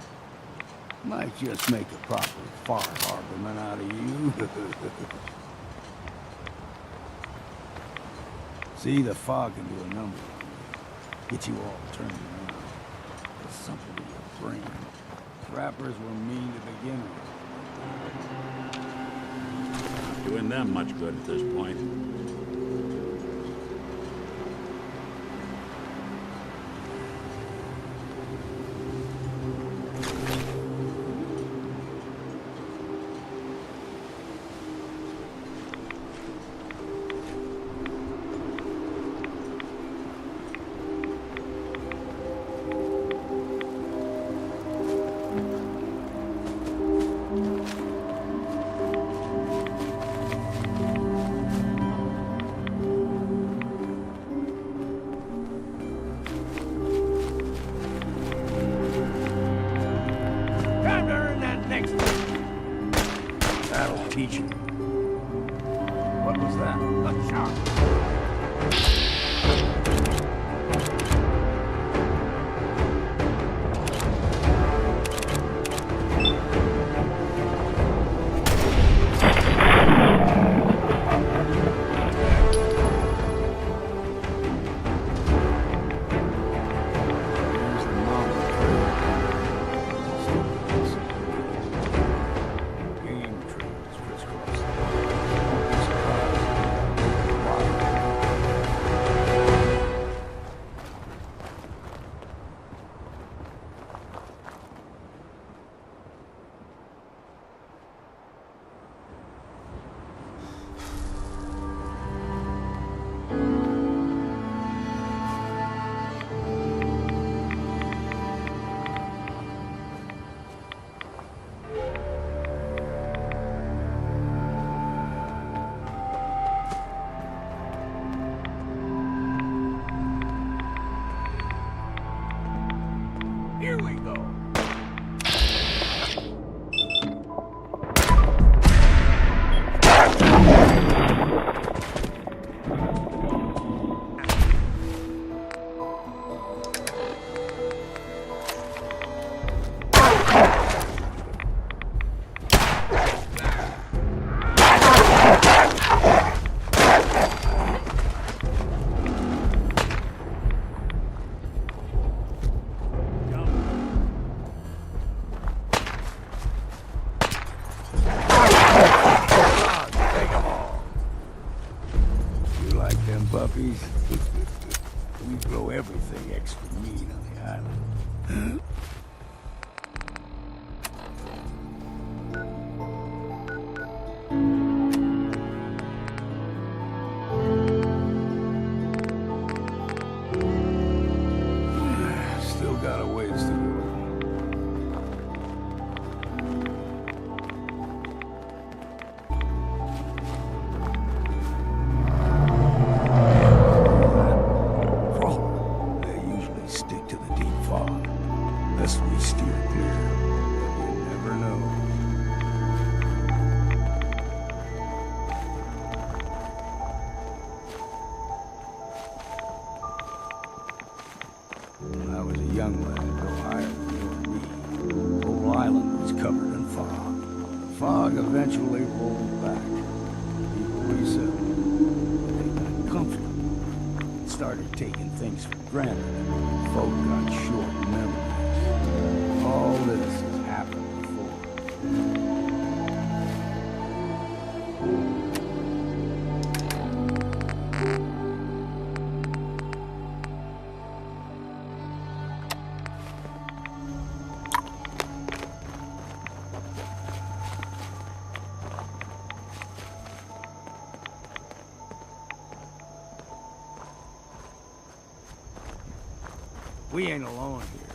Might just make a proper far harborman out of you. See, the fog can do a number on you. Get you all turned around. There's something in your brain. Trappers were mean to begin with. Doing them much good at this point. That'll teach you. What was that? A shot. puppies. We grow everything extra mean on the island. Still got a ways to go. They usually stick to the deep fog. Unless we steer clear. But you never know. When I was a young lad, no higher than me, the whole island was covered in fog. The fog eventually rolled back. People resettled. They got comfortable. Started taking things for granted. Folk got short memories. All this has happened before. We ain't alone here.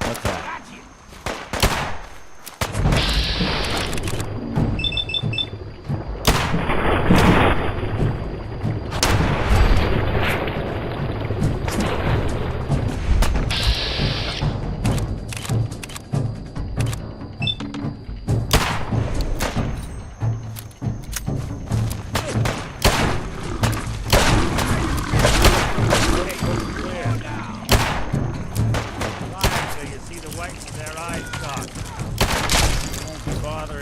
What's that?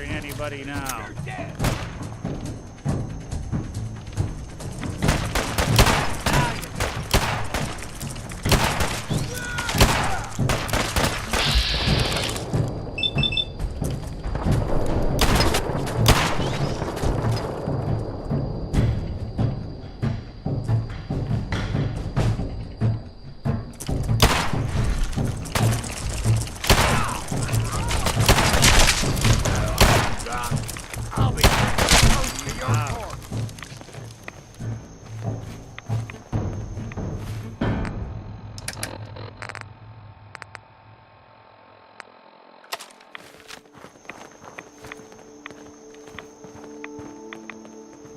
Anybody now?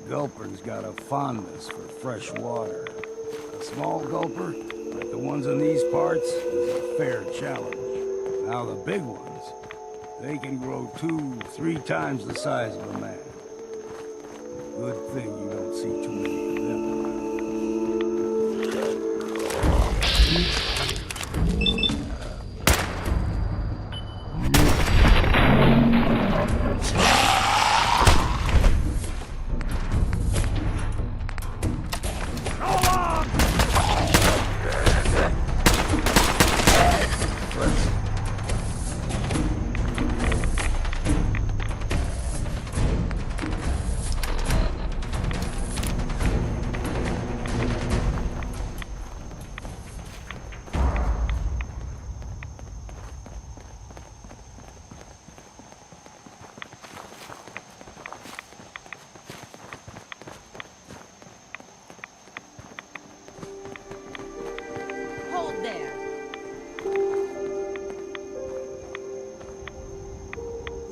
Gulper's got a fondness for fresh water. A small gulper, like the ones in these parts, is a fair challenge. Now the big ones, they can grow 2-3 times the size of a man. Good thing you don't see too many of them around.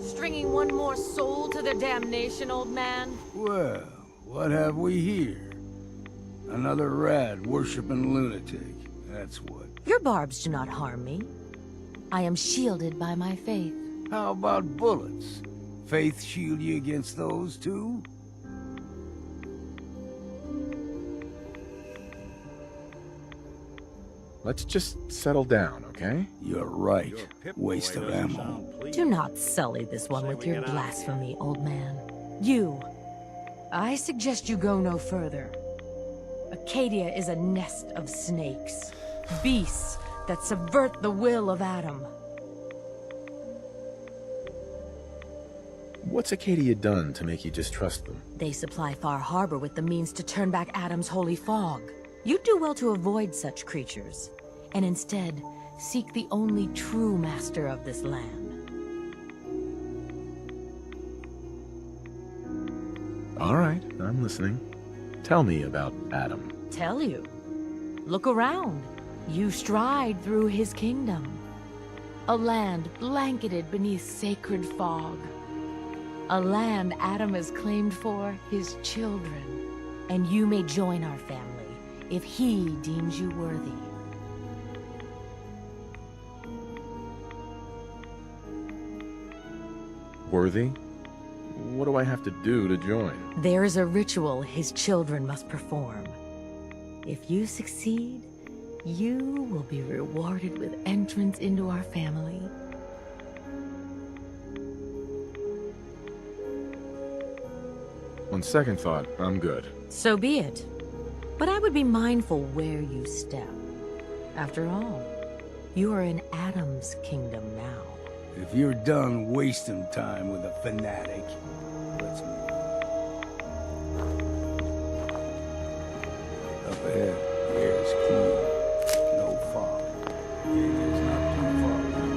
Stringing one more soul to their damnation, old man? Well, what have we here? Another rad worshipping lunatic. That's what. Your barbs do not harm me. I am shielded by my faith. How about bullets? Faith shield you against those too? Let's just settle down, okay? You're right. Waste of ammo. Do not sully this one with your blasphemy, old man. You. I suggest you go no further. Acadia is a nest of snakes. Beasts that subvert the will of Adam. What's Acadia done to make you distrust them? They supply Far Harbor with the means to turn back Adam's holy fog. You'd do well to avoid such creatures, and instead seek the only true master of this land. All right, I'm listening. Tell me about Adam. Tell you. Look around. You stride through his kingdom. A land blanketed beneath sacred fog. A land Adam has claimed for his children. And you may join our family if he deems you worthy. Worthy? What do I have to do to join? There is a ritual his children must perform. If you succeed, you will be rewarded with entrance into our family. On second thought, I'm good. So be it. But I would be mindful where you step. After all, you are in Adam's kingdom now. If you're done wasting time with a fanatic, let's move. Up ahead, the air is clean. No fog. Acadia's not too far now.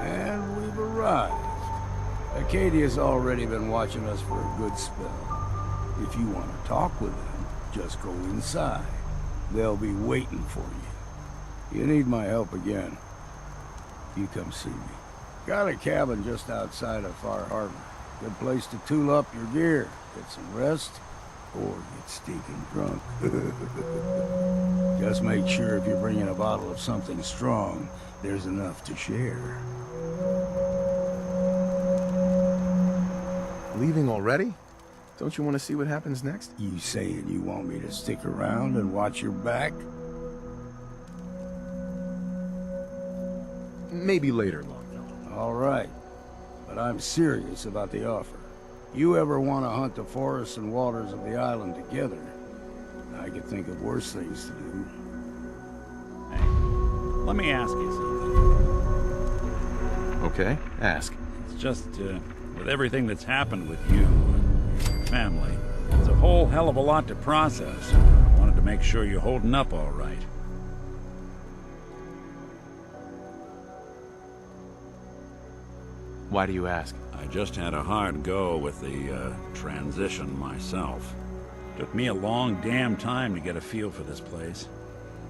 And we've arrived. Acadia's already been watching us for a good spell. If you want to talk with them, just go inside. They'll be waiting for you. You need my help again, you come see me. Got a cabin just outside of Far Harbor. Good place to tool up your gear, get some rest, or get stinking drunk. Just make sure if you're bringing a bottle of something strong, there's enough to share. Leaving already? Don't you want to see what happens next? You saying you want me to stick around and watch your back? Maybe later, Longfellow. All right. But I'm serious about the offer. You ever want to hunt the forests and waters of the island together, I could think of worse things to do. Hey, let me ask you something. Okay, ask. It's just, with everything that's happened with you and your family, it's a whole hell of a lot to process. I wanted to make sure you're holding up all right. Why do you ask? I just had a hard go with the, transition myself. Took me a long damn time to get a feel for this place.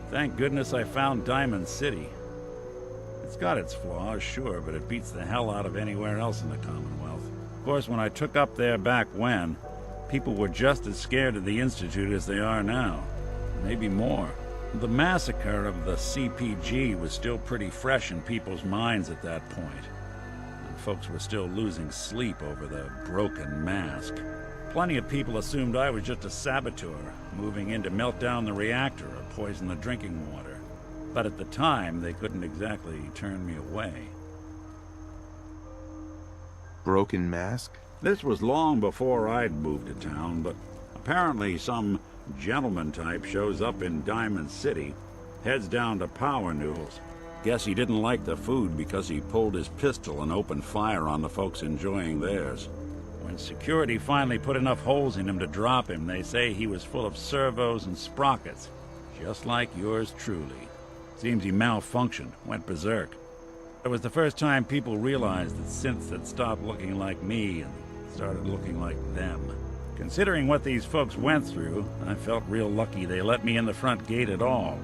Thank goodness I found Diamond City. It's got its flaws, sure, but it beats the hell out of anywhere else in the Commonwealth. Of course, when I took up there back when, people were just as scared of the Institute as they are now. Maybe more. The massacre of the CPG was still pretty fresh in people's minds at that point. And folks were still losing sleep over the broken mask. Plenty of people assumed I was just a saboteur, moving in to melt down the reactor or poison the drinking water. But at the time, they couldn't exactly turn me away. Broken mask? This was long before I'd moved to town, but apparently some gentleman type shows up in Diamond City, heads down to Power Noodles. Guess he didn't like the food because he pulled his pistol and opened fire on the folks enjoying theirs. When security finally put enough holes in him to drop him, they say he was full of servos and sprockets, just like yours truly. Seems he malfunctioned, went berserk. It was the first time people realized that synths had stopped looking like me and started looking like them. Considering what these folks went through, I felt real lucky they let me in the front gate at all.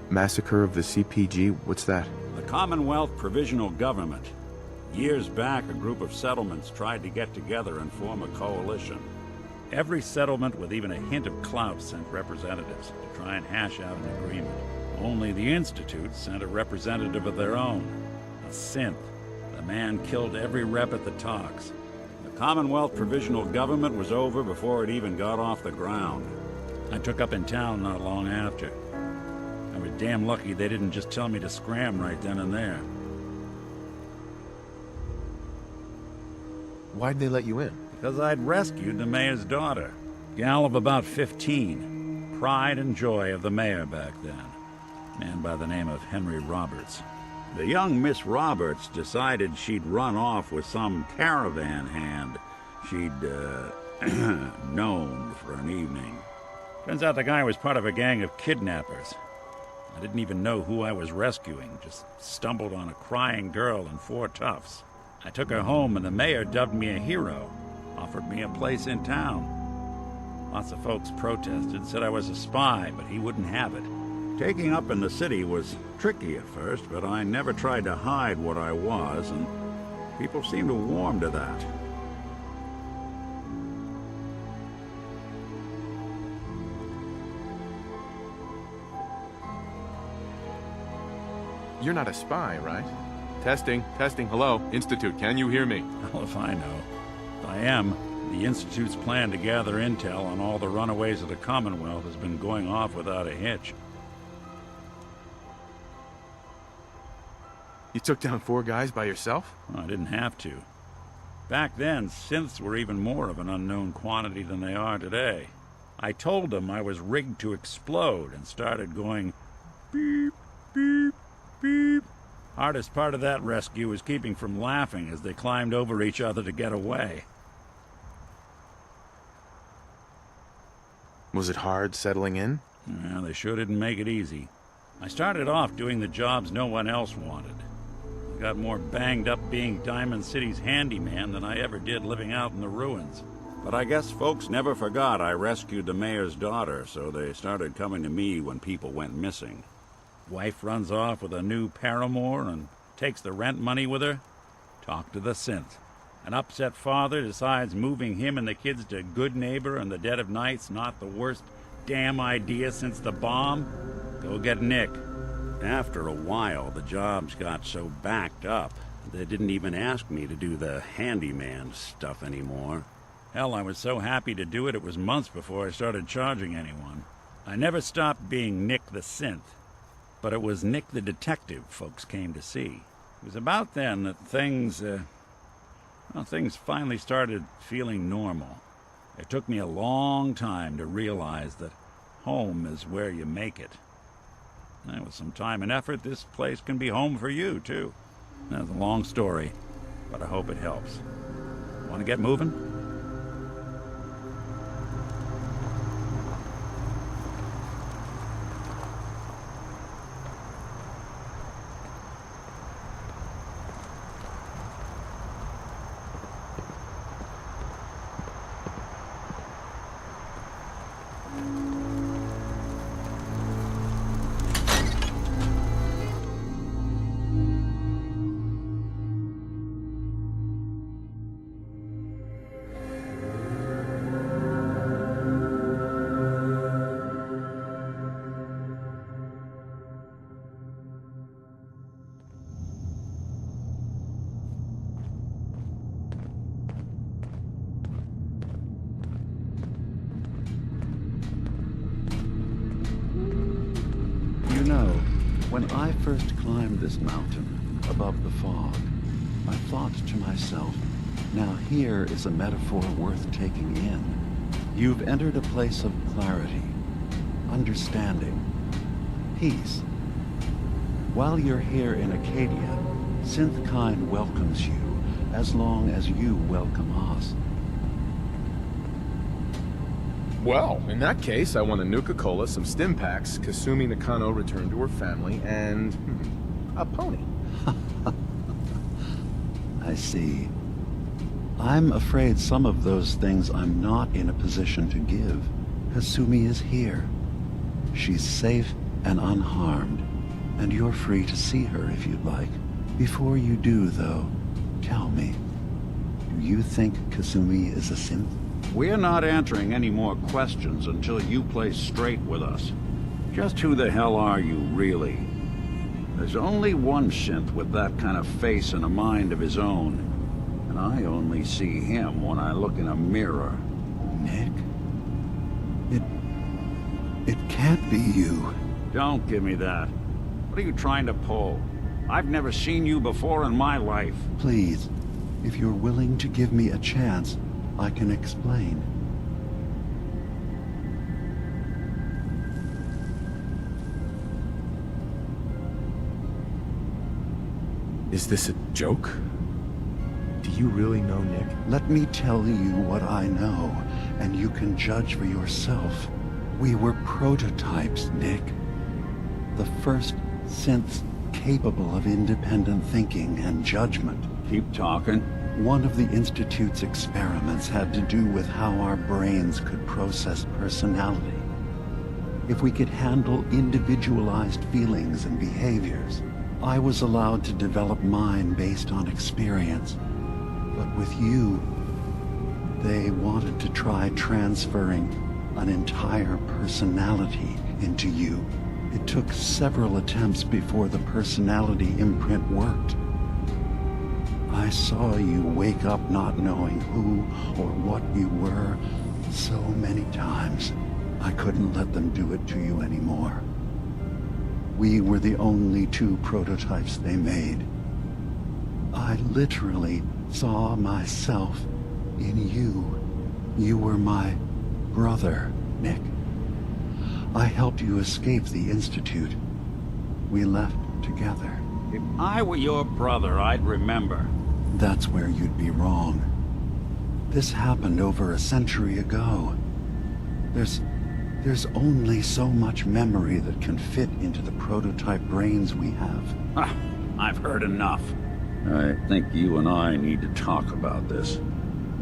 Massacre of the CPG? What's that? The Commonwealth Provisional Government. Years back, a group of settlements tried to get together and form a coalition. Every settlement with even a hint of clout sent representatives to try and hash out an agreement. Only the Institute sent a representative of their own, a synth. The man killed every rep at the talks. The Commonwealth Provisional Government was over before it even got off the ground. I took up in town not long after. I was damn lucky they didn't just tell me to scram right then and there. Why'd they let you in? Because I'd rescued the mayor's daughter. Gal of about 15. Pride and joy of the mayor back then. Man by the name of Henry Roberts. The young Miss Roberts decided she'd run off with some caravan hand she'd, known for an evening. Turns out the guy was part of a gang of kidnappers. I didn't even know who I was rescuing, just stumbled on a crying girl and 4 toughs. I took her home and the mayor dubbed me a hero, offered me a place in town. Lots of folks protested, said I was a spy, but he wouldn't have it. Taking up in the city was tricky at first, but I never tried to hide what I was, and people seemed to warm to that. You're not a spy, right? Testing, hello. Institute, can you hear me? Well, if I know. If I am, the Institute's plan to gather intel on all the runaways of the Commonwealth has been going off without a hitch. You took down 4 guys by yourself? Well, I didn't have to. Back then, synths were even more of an unknown quantity than they are today. I told them I was rigged to explode and started going beep, beep, beep. Hardest part of that rescue was keeping from laughing as they climbed over each other to get away. Was it hard settling in? Well, they sure didn't make it easy. I started off doing the jobs no one else wanted. I got more banged up being Diamond City's handyman than I ever did living out in the ruins. But I guess folks never forgot I rescued the mayor's daughter, so they started coming to me when people went missing. Wife runs off with a new paramour and takes the rent money with her. Talk to the synth. An upset father decides moving him and the kids to Good Neighbor in the dead of night's not the worst damn idea since the bomb. Go get Nick. After a while, the jobs got so backed up, they didn't even ask me to do the handyman stuff anymore. Hell, I was so happy to do it, it was months before I started charging anyone. I never stopped being Nick the Synth, but it was Nick the Detective folks came to see. It was about then that things finally started feeling normal. It took me a long time to realize that home is where you make it. And with some time and effort, this place can be home for you, too. That's a long story, but I hope it helps. Want to get moving? When I first climbed this mountain, above the fog, I thought to myself, now here is a metaphor worth taking in. You've entered a place of clarity, understanding, peace. While you're here in Acadia, Synthkind welcomes you, as long as you welcome us. Well, in that case, I want a Nuka-Cola, some stim packs, Kasumi Nakano returned to her family, and a pony. I see. I'm afraid some of those things I'm not in a position to give. Kasumi is here. She's safe and unharmed, and you're free to see her if you'd like. Before you do, though, tell me, do you think Kasumi is a synth? We're not answering any more questions until you play straight with us. Just who the hell are you, really? There's only one synth with that kind of face and a mind of his own. And I only see him when I look in a mirror. Nick? It can't be you. Don't give me that. What are you trying to pull? I've never seen you before in my life. Please, if you're willing to give me a chance, I can explain. Is this a joke? Do you really know Nick? Let me tell you what I know, and you can judge for yourself. We were prototypes, Nick. The first synths capable of independent thinking and judgment. Keep talking. One of the Institute's experiments had to do with how our brains could process personality. If we could handle individualized feelings and behaviors, I was allowed to develop mine based on experience. But with you, they wanted to try transferring an entire personality into you. It took several attempts before the personality imprint worked. I saw you wake up not knowing who or what you were so many times. I couldn't let them do it to you anymore. We were the only two prototypes they made. I literally saw myself in you. You were my brother, Nick. I helped you escape the Institute. We left together. If I were your brother, I'd remember. That's where you'd be wrong. This happened over a century ago. There's only so much memory that can fit into the prototype brains we have. I've heard enough. I think you and I need to talk about this.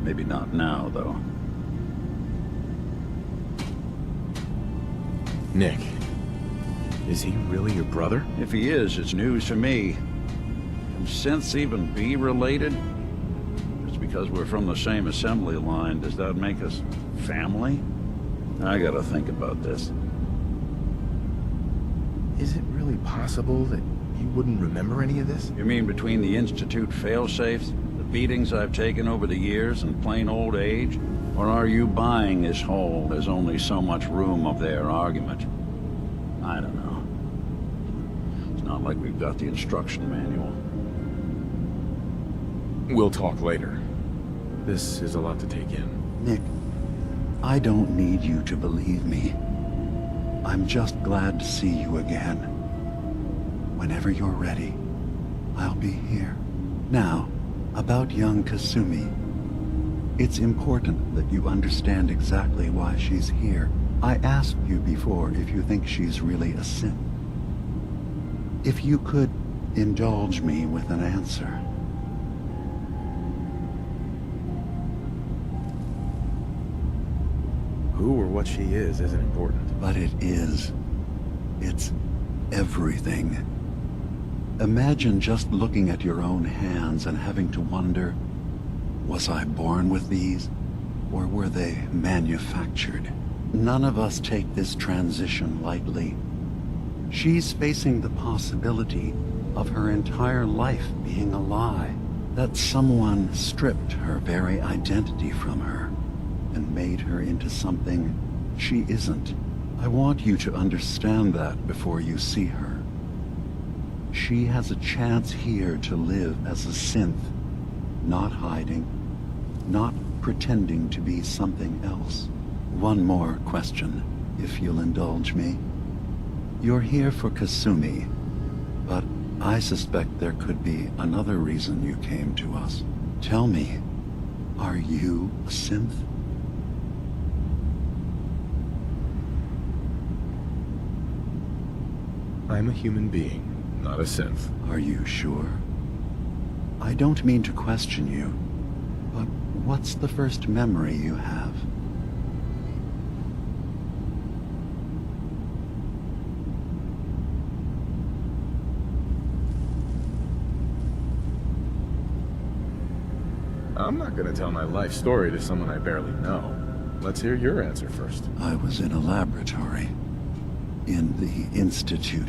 Maybe not now, though. Nick, is he really your brother? If he is, it's news to me. Can synths even be related? Just because we're from the same assembly line, does that make us family? I gotta think about this. Is it really possible that you wouldn't remember any of this? You mean between the Institute failsafes, the beatings I've taken over the years, and plain old age? Or are you buying this whole "there's only so much room" of their argument? I don't know. It's not like we've got the instruction manual. We'll talk later. This is a lot to take in. Nick, I don't need you to believe me. I'm just glad to see you again. Whenever you're ready, I'll be here. Now, about young Kasumi. It's important that you understand exactly why she's here. I asked you before if you think she's really a synth. If you could indulge me with an answer. Who or what she is isn't important. But it is. It's everything. Imagine just looking at your own hands and having to wonder, was I born with these, or were they manufactured? None of us take this transition lightly. She's facing the possibility of her entire life being a lie, that someone stripped her very identity from her and made her into something she isn't. I want you to understand that before you see her. She has a chance here to live as a synth, not hiding, not pretending to be something else. One more question, if you'll indulge me. You're here for Kasumi, but I suspect there could be another reason you came to us. Tell me, are you a synth? I'm a human being, not a synth. Are you sure? I don't mean to question you, but what's the first memory you have? I'm not gonna tell my life story to someone I barely know. let's hear your answer first. I was in a laboratory. In the Institute.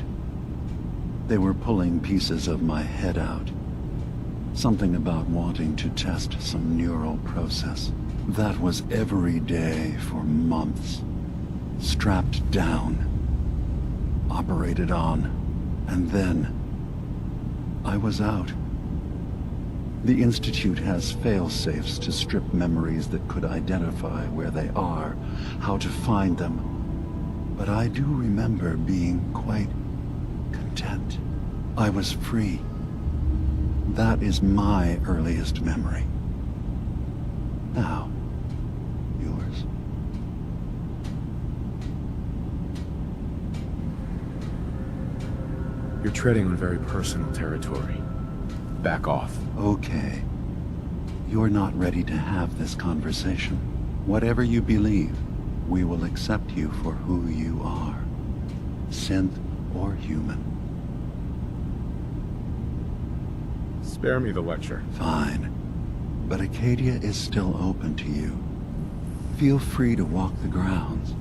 They were pulling pieces of my head out. Something about wanting to test some neural process. That was every day for months. Strapped down. Operated on. And then I was out. The Institute has fail-safes to strip memories that could identify where they are, how to find them. But I do remember being quite content. I was free. That is my earliest memory. Now, yours. You're treading on very personal territory. Back off. Okay. You're not ready to have this conversation. Whatever you believe, we will accept you for who you are. Synth or human. Spare me the lecture. Fine. But Acadia is still open to you. Feel free to walk the grounds.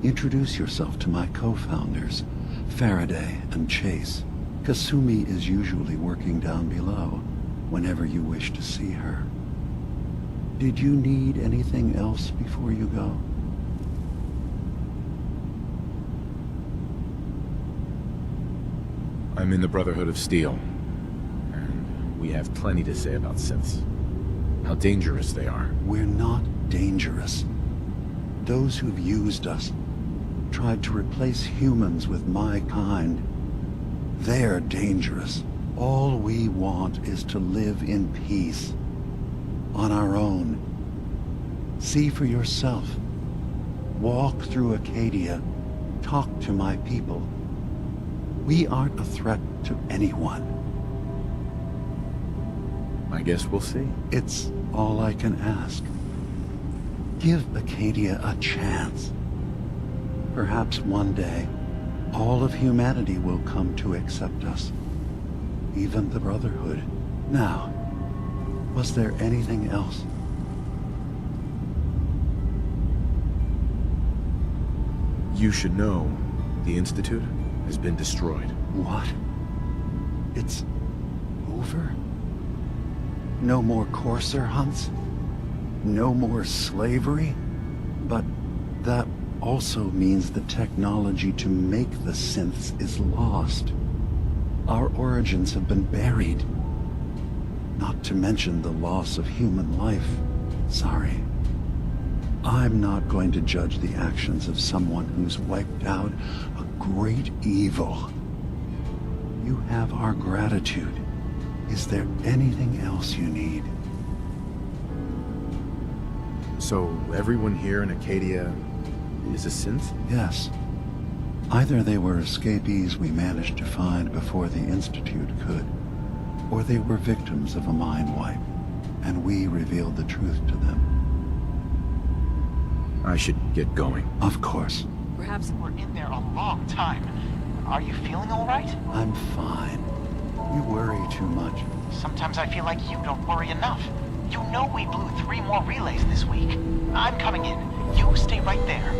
Introduce yourself to my co-founders, Faraday and Chase. Kasumi is usually working down below, whenever you wish to see her. Did you need anything else before you go? I'm in the Brotherhood of Steel, and we have plenty to say about synths. How dangerous they are. We're not dangerous. Those who've used us, tried to replace humans with my kind, they're dangerous. All we want is to live in peace. On our own. See for yourself. Walk through Acadia. Talk to my people. We aren't a threat to anyone. I guess we'll see. It's all I can ask. Give Acadia a chance. Perhaps one day, all of humanity will come to accept us. Even the Brotherhood. Now, was there anything else? You should know, the Institute has been destroyed. What? It's over? No more courser hunts? No more slavery? But that also means the technology to make the synths is lost. Our origins have been buried. Not to mention the loss of human life. Sorry. I'm not going to judge the actions of someone who's wiped out a great evil. You have our gratitude. Is there anything else you need? So, everyone here in Acadia is a synth? Yes. Either they were escapees we managed to find before the Institute could, or they were victims of a mind wipe, and we revealed the truth to them. I should get going. Of course. Perhaps we're in there a long time. Are you feeling all right? I'm fine. You worry too much. Sometimes I feel like you don't worry enough. You know we blew 3 more relays this week. I'm coming in. You stay right there.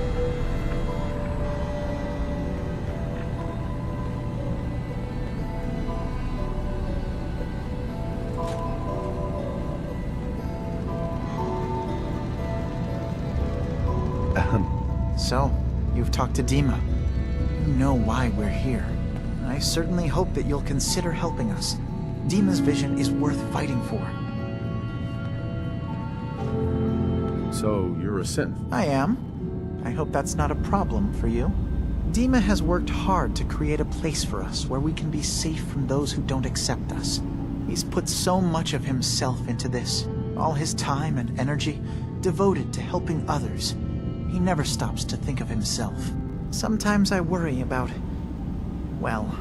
So, you've talked to Dima. You know why we're here. I certainly hope that you'll consider helping us. Dima's vision is worth fighting for. So, you're a synth? I am. I hope that's not a problem for you. Dima has worked hard to create a place for us where we can be safe from those who don't accept us. He's put so much of himself into this, all his time and energy devoted to helping others. He never stops to think of himself. Sometimes I worry about, well,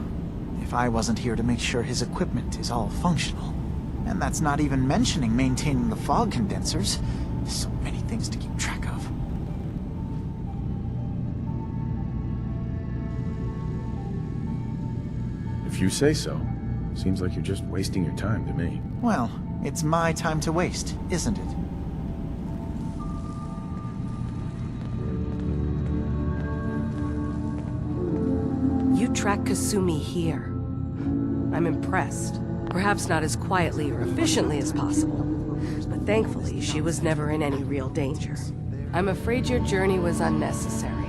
if I wasn't here to make sure his equipment is all functional. And that's not even mentioning maintaining the fog condensers. So many things to keep track of. If you say so. Seems like you're just wasting your time to me. Well, it's my time to waste, isn't it? track Kasumi here. I'm impressed. Perhaps not as quietly or efficiently as possible, but thankfully she was never in any real danger. I'm afraid your journey was unnecessary.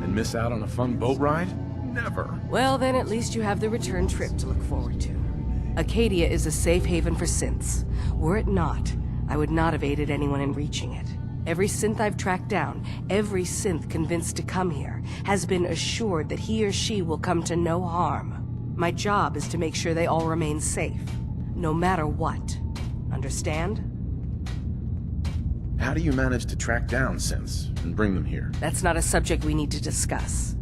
And miss out on a fun boat ride? Never. Well, then at least you have the return trip to look forward to. Acadia is a safe haven for synths. Were it not, I would not have aided anyone in reaching it. Every synth I've tracked down, every synth convinced to come here, has been assured that he or she will come to no harm. My job is to make sure they all remain safe, no matter what. Understand? How do you manage to track down synths and bring them here? That's not a subject we need to discuss.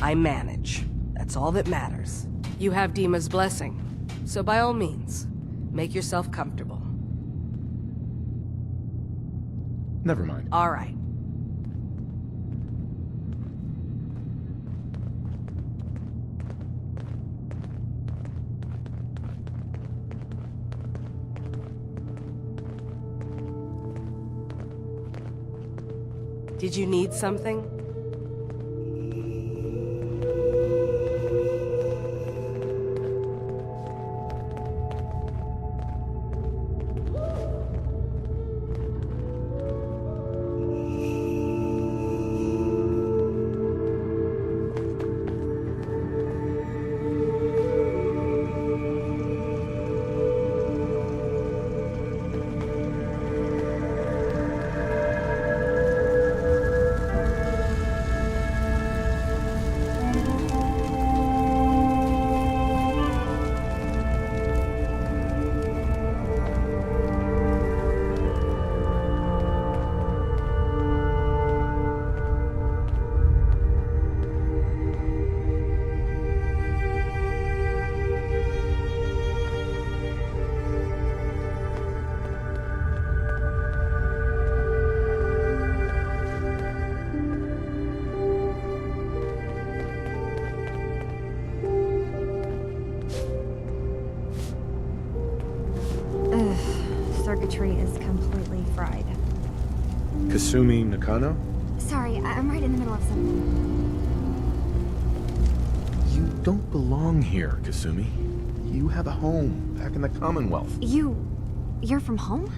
I manage. That's all that matters. You have Dima's blessing, so by all means, make yourself comfortable. Never mind. All right. Did you need something? Circuitry is completely fried. Kasumi Nakano? Sorry, I'm right in the middle of something. You don't belong here, Kasumi. You have a home back in the Commonwealth. You're from home?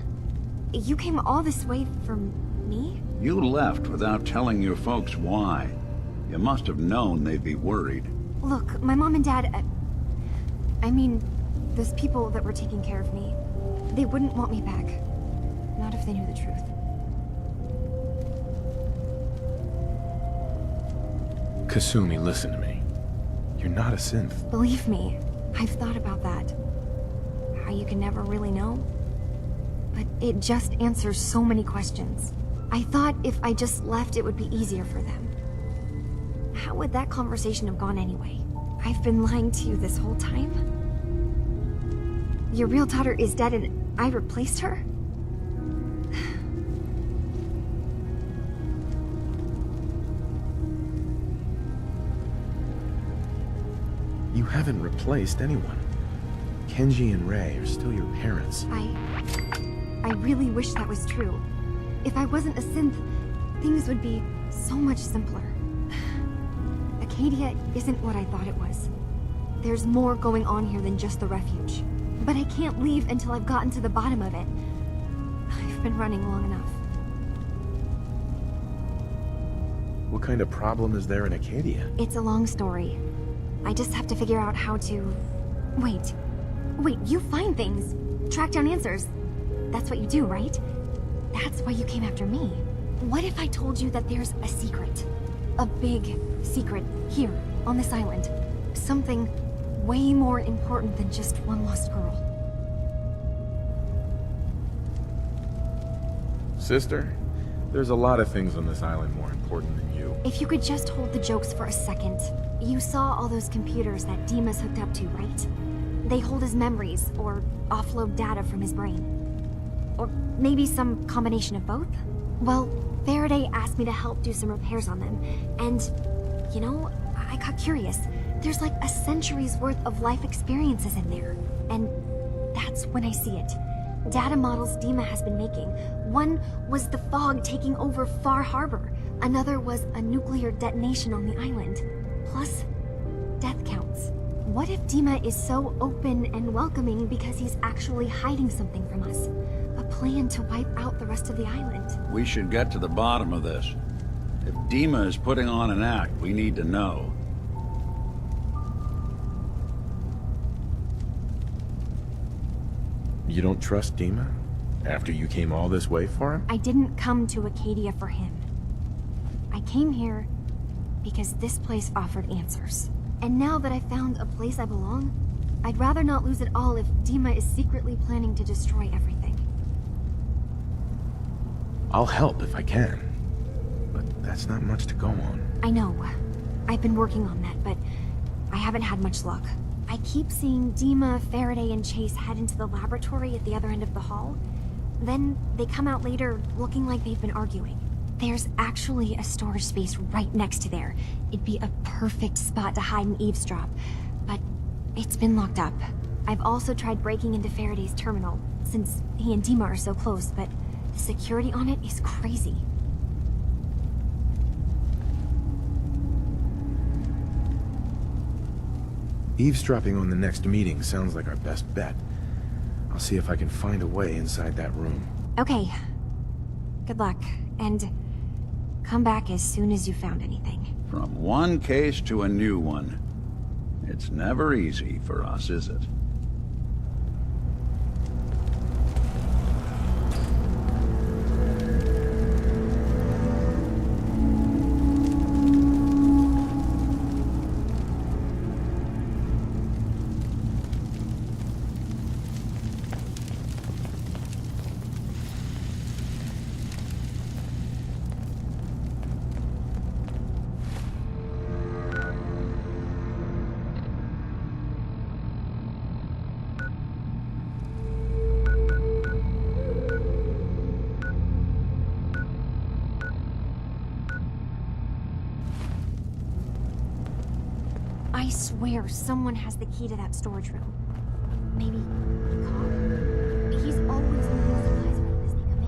You came all this way from me? You left without telling your folks why. You must have known they'd be worried. Look, my mom and dad... I mean, those people that were taking care of me, they wouldn't want me back. Not if they knew the truth. Kasumi, listen to me. You're not a synth. Believe me, I've thought about that. How you can never really know. But it just answers so many questions. I thought if I just left, it would be easier for them. How would that conversation have gone anyway? I've been lying to you this whole time? Your real daughter is dead and I replaced her? You haven't replaced anyone. Kenji and Rei are still your parents. I really wish that was true. If I wasn't a synth, things would be so much simpler. Acadia isn't what I thought it was. There's more going on here than just the refuge. But I can't leave until I've gotten to the bottom of it. I've been running long enough. What kind of problem is there in Acadia? It's a long story. I just have to figure out how to... Wait, you find things. Track down answers. That's what you do, right? That's why you came after me. What if I told you that there's a secret? A big secret here, on this island. Something way more important than just one lost girl. Sister, there's a lot of things on this island more important than you. If you could just hold the jokes for a second. You saw all those computers that Dima's hooked up to, right? They hold his memories, or offload data from his brain. Or maybe some combination of both? Well, Faraday asked me to help do some repairs on them, and, you know, I got curious. There's like a century's worth of life experiences in there, and that's when I see it. data models Dima has been making. One was the fog taking over Far Harbor. Another was a nuclear detonation on the island. Plus, death counts. What if Dima is so open and welcoming because he's actually hiding something from us? A plan to wipe out the rest of the island. We should get to the bottom of this. If Dima is putting on an act, we need to know. You don't trust Dima? After you came all this way for him? I didn't come to Acadia for him. I came here because this place offered answers. And now that I found a place I belong, I'd rather not lose it all if Dima is secretly planning to destroy everything. I'll help if I can. But that's not much to go on. I know. I've been working on that, but I haven't had much luck. I keep seeing Dima, Faraday, and Chase head into the laboratory at the other end of the hall. Then they come out later looking like they've been arguing. There's actually a storage space right next to there. It'd be a perfect spot to hide and eavesdrop, but it's been locked up. I've also tried breaking into Faraday's terminal, since he and Dima are so close, but the security on it is crazy. Eavesdropping on the next meeting sounds like our best bet. I'll see if I can find a way inside that room. Okay. Good luck, and come back as soon as you found anything. From one case to a new one. It's never easy for us, is it? I swear someone has the key to that storage room. Maybe Cobb? He's always leaving supplies around as they come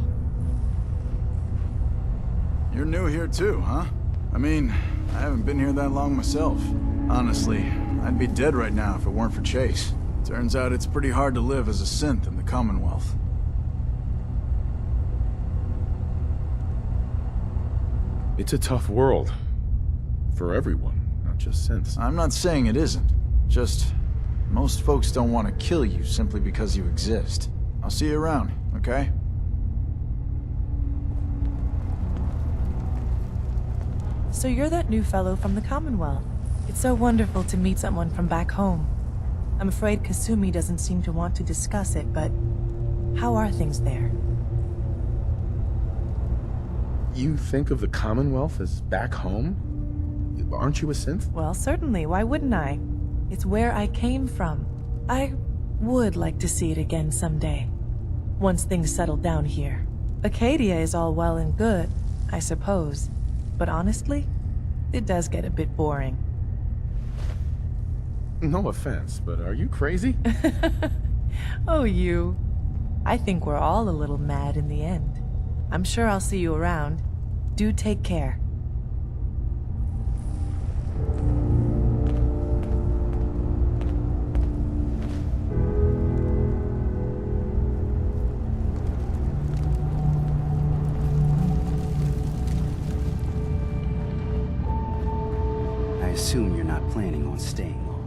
in. You're new here too, huh? I mean, I haven't been here that long myself. Honestly, I'd be dead right now if it weren't for Chase. Turns out it's pretty hard to live as a synth in the Commonwealth. It's a tough world. For everyone. Just synths. I'm not saying it isn't. Just, most folks don't want to kill you simply because you exist. I'll see you around, okay? So you're that new fellow from the Commonwealth. It's so wonderful to meet someone from back home. I'm afraid Kasumi doesn't seem to want to discuss it, but how are things there? You think of the Commonwealth as back home? Aren't you a synth? Well, certainly. Why wouldn't I? It's where I came from. I would like to see it again someday. Once things settle down here. Acadia is all well and good, I suppose. But honestly, it does get a bit boring. No offense, but are you crazy? Oh, you. I think we're all a little mad in the end. I'm sure I'll see you around. Do take care. I assume you're not planning on staying long.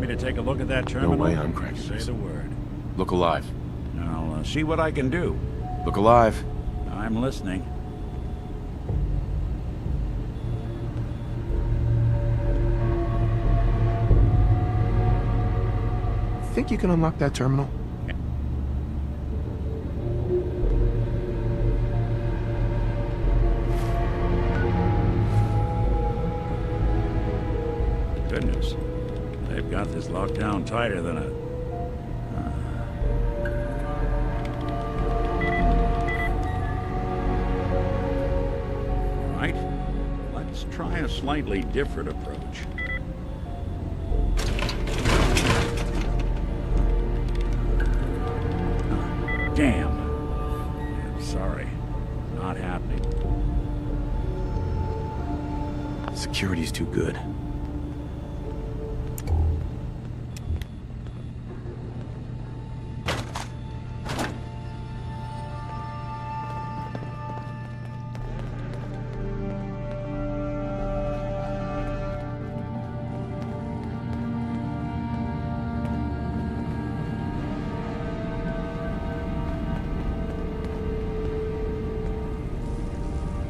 To take a look at that terminal? No way I'm cracking Say this. the word. Look alive. I'll see what I can do. Look alive. I'm listening. Think you can unlock that terminal? Goodness. They've got this locked down tighter than a... Right. Let's try a slightly different approach. Damn. I'm sorry. Not happening. Security's too good.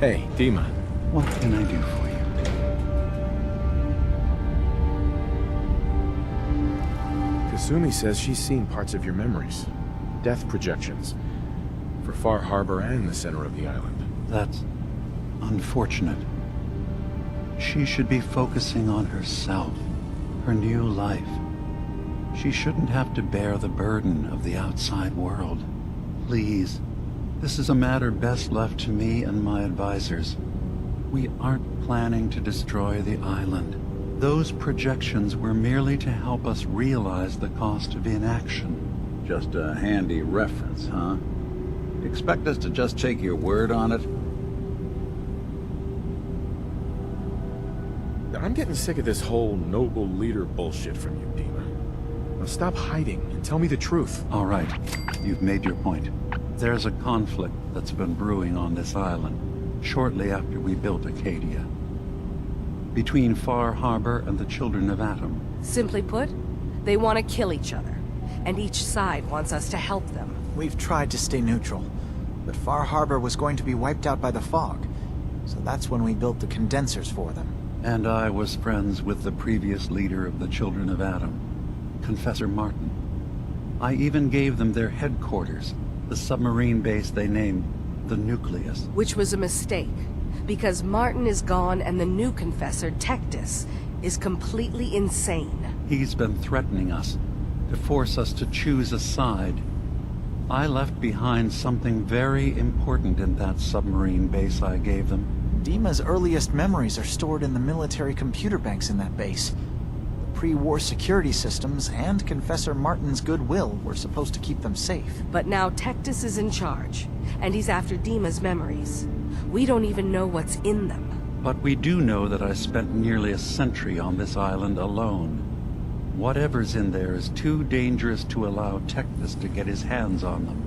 Hey, Dima. What can I do for you? Kasumi says she's seen parts of your memories. Death projections. For Far Harbor and the center of the island. That's unfortunate. She should be focusing on herself, her new life. She shouldn't have to bear the burden of the outside world. Please, this is a matter best left to me and my advisors. We aren't planning to destroy the island. Those projections were merely to help us realize the cost of inaction. Just a handy reference, huh? Expect us to just take your word on it? I'm getting sick of this whole noble leader bullshit from you, Dima. Now stop hiding and tell me the truth. All right, you've made your point. There's a conflict that's been brewing on this island shortly after we built Acadia. Between Far Harbor and the Children of Atom. Simply put, they want to kill each other, and each side wants us to help them. We've tried to stay neutral, but Far Harbor was going to be wiped out by the fog, so that's when we built the condensers for them. And I was friends with the previous leader of the Children of Atom, Confessor Martin. I even gave them their headquarters, the submarine base they named the Nucleus. Which was a mistake, because Martin is gone and the new Confessor, Tectus, is completely insane. He's been threatening us, to force us to choose a side. I left behind something very important in that submarine base I gave them. Dima's earliest memories are stored in the military computer banks in that base. The pre-war security systems and Confessor Martin's goodwill were supposed to keep them safe. But now Tectus is in charge, and he's after Dima's memories. We don't even know what's in them. But we do know that I spent nearly a century on this island alone. Whatever's in there is too dangerous to allow Tectus to get his hands on them.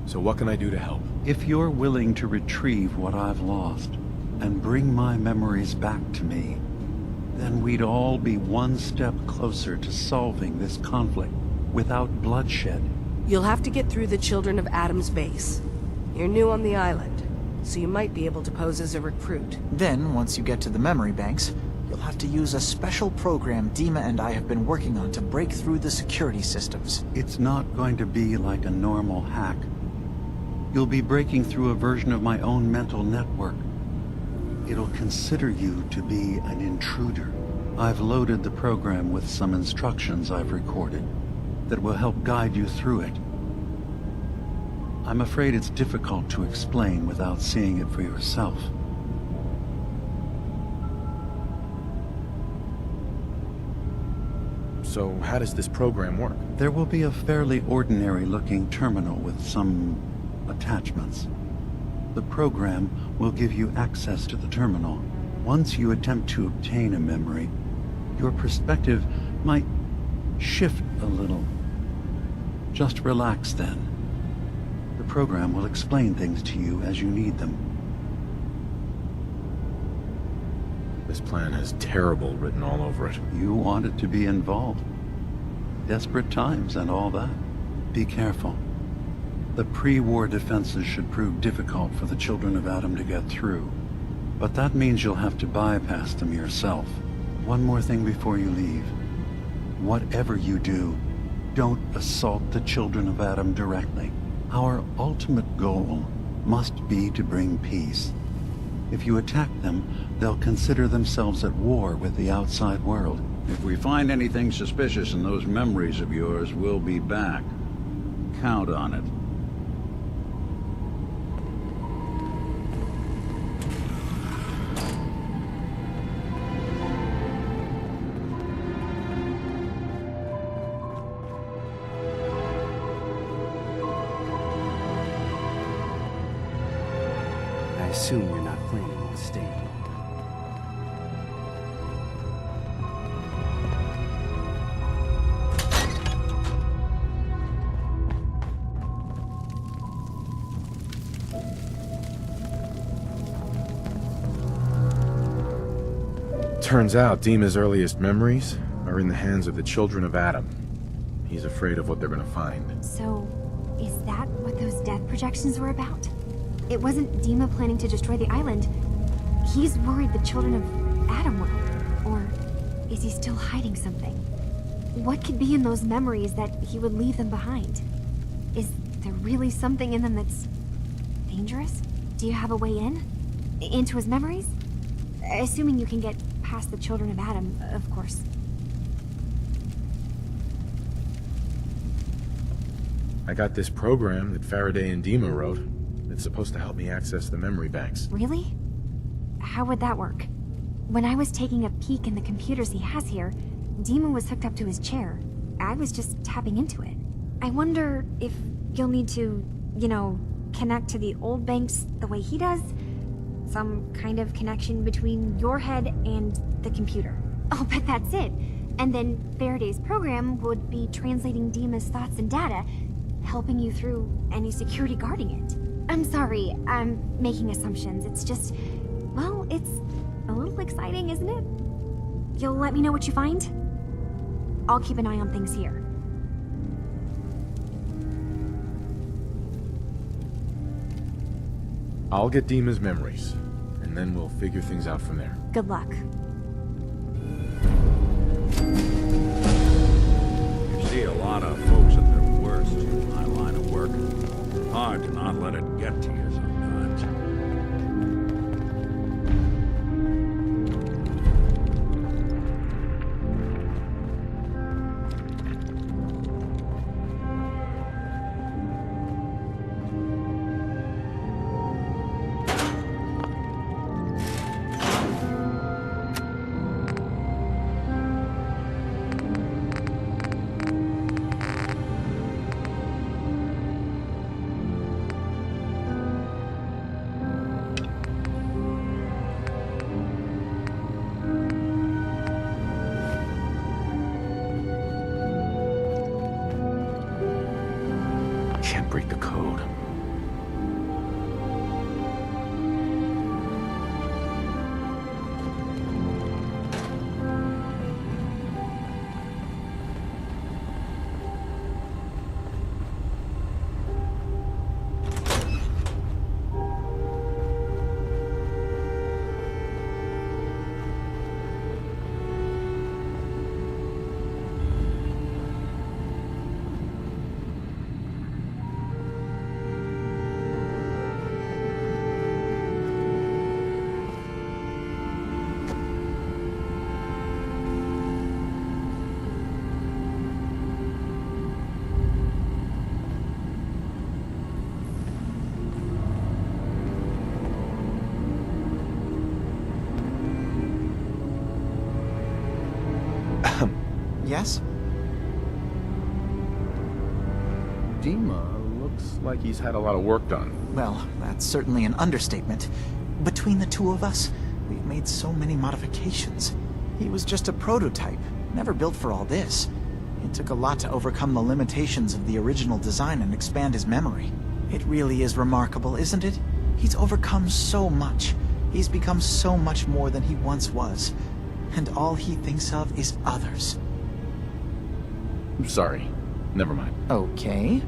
So what can I do to help? If you're willing to retrieve what I've lost and bring my memories back to me, then we'd all be one step closer to solving this conflict without bloodshed. You'll have to get through the Children of Atom's base. You're new on the island, so you might be able to pose as a recruit. Then, once you get to the memory banks, you'll have to use a special program Dima and I have been working on to break through the security systems. It's not going to be like a normal hack. You'll be breaking through a version of my own mental network. It'll consider you to be an intruder. I've loaded the program with some instructions I've recorded that will help guide you through it. I'm afraid it's difficult to explain without seeing it for yourself. So how does this program work? There will be a fairly ordinary-looking terminal with some attachments. The program will give you access to the terminal. Once you attempt to obtain a memory, your perspective might shift a little. Just relax then. The program will explain things to you as you need them. This plan has terrible written all over it. You wanted to be involved. Desperate times and all that. Be careful. The pre-war defenses should prove difficult for the Children of Atom to get through. But that means you'll have to bypass them yourself. One more thing before you leave. Whatever you do, don't assault the Children of Atom directly. Our ultimate goal must be to bring peace. If you attack them, they'll consider themselves at war with the outside world. If we find anything suspicious in those memories of yours, we'll be back. Count on it. I assume you're not planning on staying. Turns out Dima's earliest memories are in the hands of the children of Adam. He's afraid of what they're gonna find. So, is that what those death projections were about? It wasn't Dima planning to destroy the island. He's worried the children of Adam will. Or is he still hiding something? What could be in those memories that he would leave them behind? Is there really something in them that's dangerous? Do you have a way in? Into his memories? Assuming you can get past the children of Adam, of course. I got this program that Faraday and Dima wrote. It's supposed to help me access the memory banks. Really? How would that work? When I was taking a peek in the computers he has here, Dima was hooked up to his chair. I was just tapping into it. I wonder if you'll need to, you know, connect to the old banks the way he does? Some kind of connection between your head and the computer. I'll bet that's it. And then Faraday's program would be translating Dima's thoughts and data, helping you through any security guarding it. I'm sorry, I'm making assumptions. It's just, well, it's a little exciting, isn't it? You'll let me know what you find? I'll keep an eye on things here. I'll get Dima's memories, and then we'll figure things out from there. Good luck. You see a lot of folks at their worst in my line of work. Hard to not let it get to you sometimes. Can't break the code. Yes? Dima looks like he's had a lot of work done. Well, that's certainly an understatement. Between the two of us, we've made so many modifications. He was just a prototype, never built for all this. It took a lot to overcome the limitations of the original design and expand his memory. It really is remarkable, isn't it? He's overcome so much. He's become so much more than he once was. And all he thinks of is others. I'm sorry. Never mind. Okay.